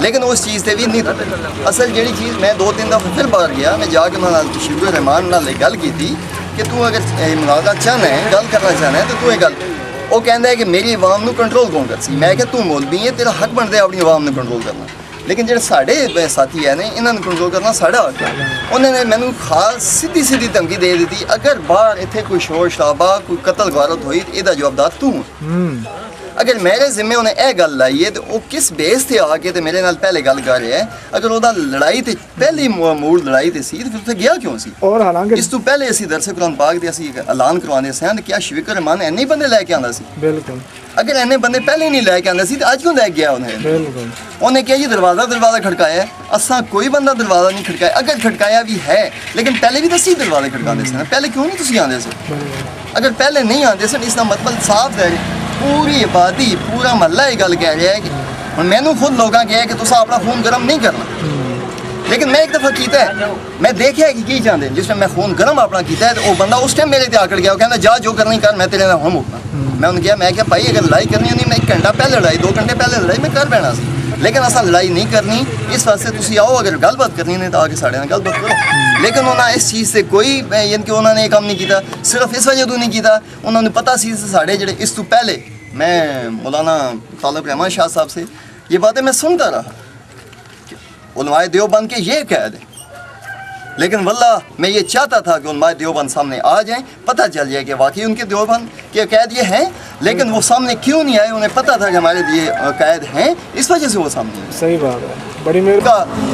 لیکن اس چیز سے بھی نہیں رکے اصل جہی چیز میں 2-3 دفعہ پھر باہر گیا میں جا کے انہوں نے شبیر الرحمان نال گل کی تھی کہ تو اگر مناظرہ چاہنا ہے گل کرنا چاہنا ہے تو یہ گل وہ کہہ ہے کہ میری عوام نو کنٹرول کون کر سی میں کہ تو مولوی ہے تیرا حق بنتا ہے اپنی عوام نے کنٹرول کرنا لیکن جڑے ساڈے ساتھی ہیں انہوں نے کنٹرول کرنا ساڈا حق ہے انہوں نے مینوں خاص سیدھی دھمکی دے دیتی اگر باہر اتنے کوئی شور شرابہ کوئی قتل غارت ہوئی تو یہ جوابدار تو اگر میرے ذمے انہیں یہ گل لائی ہے تو وہ کس بیس سے آ کے تو میرے نال پہلے گل کر رہے ہیں اگر وہ لڑائی تے پہلی موڑ لڑائی تے سی تو پھر اتنے گیا کیوں سی اور حالانکہ اس تو پہلے اسی درس قرآن پاک دے اسی اعلان کروانے سے کیا شفیق الرحمان اینے بندے لے کے آندا سی بالکل اگر اینے بندے پہلے نہیں لے کے آندا سی تو اج کیوں لے گیا انہیں کیا یہ دروازہ کھڑکایا ہے اساں کوئی بندہ دروازہ نہیں کھڑکایا اگر کھڑکایا بھی ہے لیکن پہلے بھی تو اسی دروازے کھڑکاندے سے پہلے کیوں نہیں تسی آندے سے اگر پہلے نہیں آندے سے اس کا مطلب صاف ہے پوری آبادی پورا محلہ یہ گل کہہ رہا ہے کہ مینوں خود لوگاں کہا ہے کہ تسا اپنا خون گرم نہیں کرنا لیکن میں ایک دفعہ کیتا ہے میں دیکھا ہے کہ کی چاہتے ہیں جس میں خون گرم اپنا کیتا ہے تو وہ بندہ اس ٹائم میرے تے آکڑ گیا وہ کہنا جا جو کرنی کر میں تیرے نال ہم ہونا میں انہوں نے کہا میں کہ بھائی اگر لڑائی کرنی ہونی میں 1 گھنٹہ پہلے لڑائی 2 گھنٹے پہلے لڑائی میں کر بینا سی لیکن اصا لڑائی نہیں کرنی اس واسطے تسی آؤ اگر گل بات کرنی نہیں تو آ کے ساڑے نال گل بات کرو لیکن انہوں نے اس چیز سے کوئی یعنی کہ انہوں نے یہ کام نہیں کیتا صرف اس وجہ تو نہیں کیتا انہوں نے پتہ سی ساڑے جڑے اس تو پہلے میں مولانا طالب رحمان شاہ صاحب سے یہ باتیں میں سنتا رہا کہ علماء دیوبند کے یہ قید ہے لیکن واللہ میں یہ چاہتا تھا کہ علماء دیوبند سامنے آ جائیں پتہ چل جائے کہ واقعی ان کے دیوبند کے قید یہ ہیں لیکن وہ سامنے کیوں نہیں آئے انہیں پتہ تھا کہ ہمارے یہ قید ہیں اس وجہ سے وہ سامنے آئے صحیح بات ہے بڑی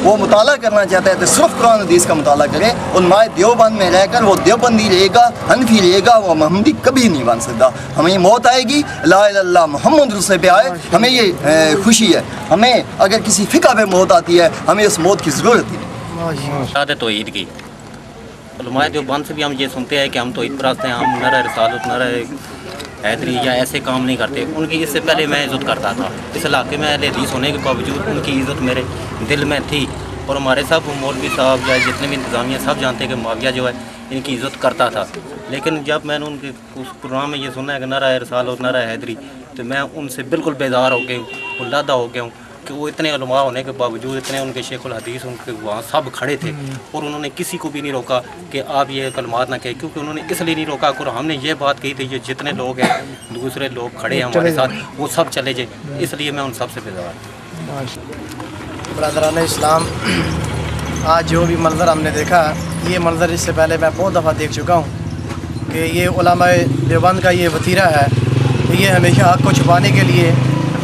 وہ مطالعہ کرنا چاہتا ہے تو صرف قرآن حدیث کا مطالعہ کرے علماء دیوبند میں رہ کر وہ دیوبندی رہے گا حنفی رہے گا وہ محمدی کبھی نہیں بن سکتا ہمیں یہ موت آئے گی لا الہ الا اللہ محمد رسول پہ آئے ہمیں یہ خوشی ہے ہمیں اگر کسی فقہ پہ موت آتی ہے ہمیں اس موت کی ضرورت ہے شہادت توحید کی علماء دیوبند سے بھی ہم یہ سنتے ہیں کہ ہم توحید پرست ہیں ہم نعرہ رسالت نعرہ حیدری یا ایسے کام نہیں کرتے ان کی اس سے پہلے میں عزت کرتا تھا اس علاقے میں اہل حدیث ہونے کے باوجود ان کی عزت میرے دل میں تھی اور ہمارے سب مولوی صاحب یا جتنے بھی انتظامیہ سب جانتے ہیں کہ معاویہ جو ہے ان کی عزت کرتا تھا لیکن جب میں نے ان کے اس پروگرام میں یہ سنا ہے کہ نعرہ رسالت نعرہ حیدری تو میں ان سے بالکل بیزار ہو گیا ہوں علیحدہ ہو گیا ہوں کہ وہ اتنے علماء ہونے کے باوجود اتنے ان کے شیخ الحدیث ان کے وہاں سب کھڑے تھے اور انہوں نے کسی کو بھی نہیں روکا کہ آپ یہ کلمات نہ کہیں کیونکہ انہوں نے اس لیے نہیں روکا اور ہم نے یہ بات کہی تھی یہ جتنے لوگ ہیں دوسرے لوگ کھڑے ہیں ہمارے ساتھ وہ سب چلے جائیں اس لیے میں ان سب سے بیزار ہوں برادران اسلام آج جو بھی منظر ہم نے دیکھا یہ منظر اس سے پہلے میں بہت دفعہ دیکھ چکا ہوں کہ یہ علماء دیوبند کا یہ وتیرہ ہے کہ یہ ہمیشہ حق کو چھپانے کے لیے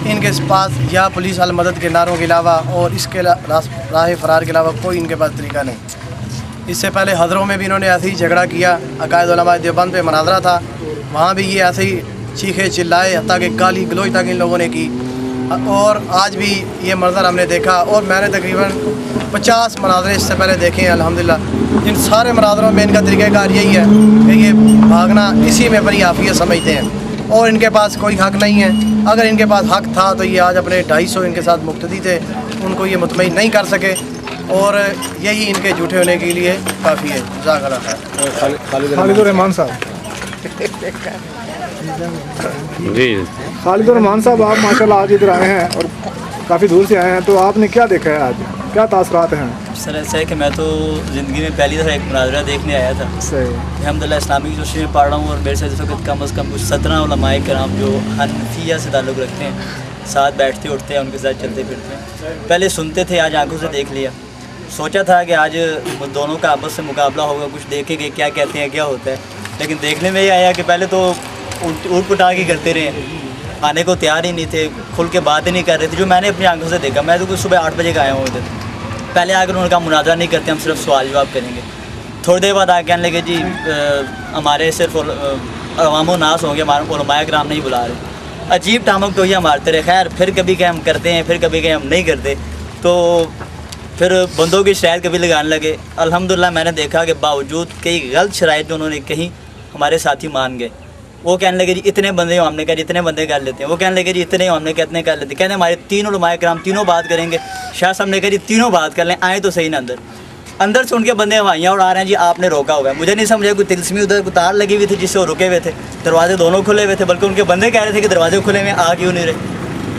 ان کے پاس یا پولیس المدد کے نعروں کے علاوہ اور اس کے راہ فرار کے علاوہ کوئی ان کے پاس طریقہ نہیں اس سے پہلے حضروں میں بھی انہوں نے ایسے ہی جھگڑا کیا عقائد علماء دیوبند پہ مناظرہ تھا وہاں بھی یہ ایسے ہی چیخے چلائے حتیٰ کہ گالی گلوچ تک ان لوگوں نے کی اور آج بھی یہ منظر ہم نے دیکھا اور میں نے تقریباً 50 مناظرے اس سے پہلے دیکھے ہیں الحمدللہ ان سارے مناظروں میں ان کا طریقہ کار یہی ہے کہ یہ بھاگنا اسی میں اپنی عافیت سمجھتے ہیں اور ان کے پاس کوئی حق نہیں ہے اگر ان کے پاس حق تھا تو یہ آج اپنے 250 ان کے ساتھ مقتدی تھے ان کو یہ مطمئن نہیں کر سکے اور یہی ان کے جھوٹے ہونے کے لیے کافی ہے جزاک اللہ خیر خالد الرحمان صاحب جی خالد الرحمان صاحب آپ ماشاءاللہ آج ادھر آئے ہیں اور کافی دور سے آئے ہیں تو آپ نے کیا دیکھا ہے آج کیا تاثرات ہیں سر ایسا ہے کہ میں تو زندگی میں پہلی دفعہ ایک مناظرہ دیکھنے آیا تھا الحمدللہ اسلامی یونیورسٹی میں پڑھ رہا ہوں اور میرے ساتھ اس وقت کم از کم کچھ 17 علماء کرام جو حنفیہ سے تعلق رکھتے ہیں ساتھ بیٹھتے اٹھتے ہیں ان کے ساتھ چلتے پھرتے ہیں پہلے سنتے تھے آج آنکھوں سے دیکھ لیا سوچا تھا کہ آج دونوں کا آپس سے مقابلہ ہوگا کچھ دیکھیں گے کیا کہتے ہیں کیا ہوتا ہے لیکن دیکھنے میں یہ آیا کہ پہلے تو اوٹ پٹا کے کرتے رہے آنے کو تیار ہی نہیں تھے کھل کے بات ہی نہیں کر رہے تھے جو میں نے اپنی آنکھوں سے دیکھا میں تو کچھ صبح 8 بجے کا آیا ہوں ادھر پہلے آ کر انہوں نے کہا مناظرہ نہیں کرتے ہم صرف سوال جواب کریں گے تھوڑی دیر بعد آ کے کہنے لگے جی ہمارے صرف عوام و ناس ہوں گے ہمارے علماء کرام نہیں بلا رہے عجیب ٹامک تو یہ مارتے رہے خیر پھر کبھی کہ ہم کرتے ہیں پھر کبھی کہ ہم نہیں کرتے تو پھر بندوں کی شرائط کبھی لگانے لگے الحمدللہ میں نے دیکھا کہ باوجود کئی غلط شرائط جو انہوں نے کہیں ہمارے ساتھی مان گئے وہ کہنے لگے جی اتنے بندے ہم نے کہا اتنے بندے کر لیتے ہیں وہ کہنے لگے جی اتنے ہم نے کہا اتنے کر لیتے ہیں کہتے ہیں ہمارے 3 علماء کرام تینوں بات کریں گے شاہ صاحب نے کہا جی تینوں بات کر لیں آئیں تو صحیح نا اندر سے ان کے بندے ہوائیاں اڑا رہے ہیں جی آپ نے روکا ہوا ہے مجھے نہیں سمجھا کوئی تلسمی ادھر کوئی تار لگی ہوئی تھی جس سے وہ رکے ہوئے تھے دروازے دونوں کھلے ہوئے تھے بلکہ ان کے بندے کہہ رہے تھے کہ دروازے کھلے ہوئے آ کیوں نہیں رہے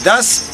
10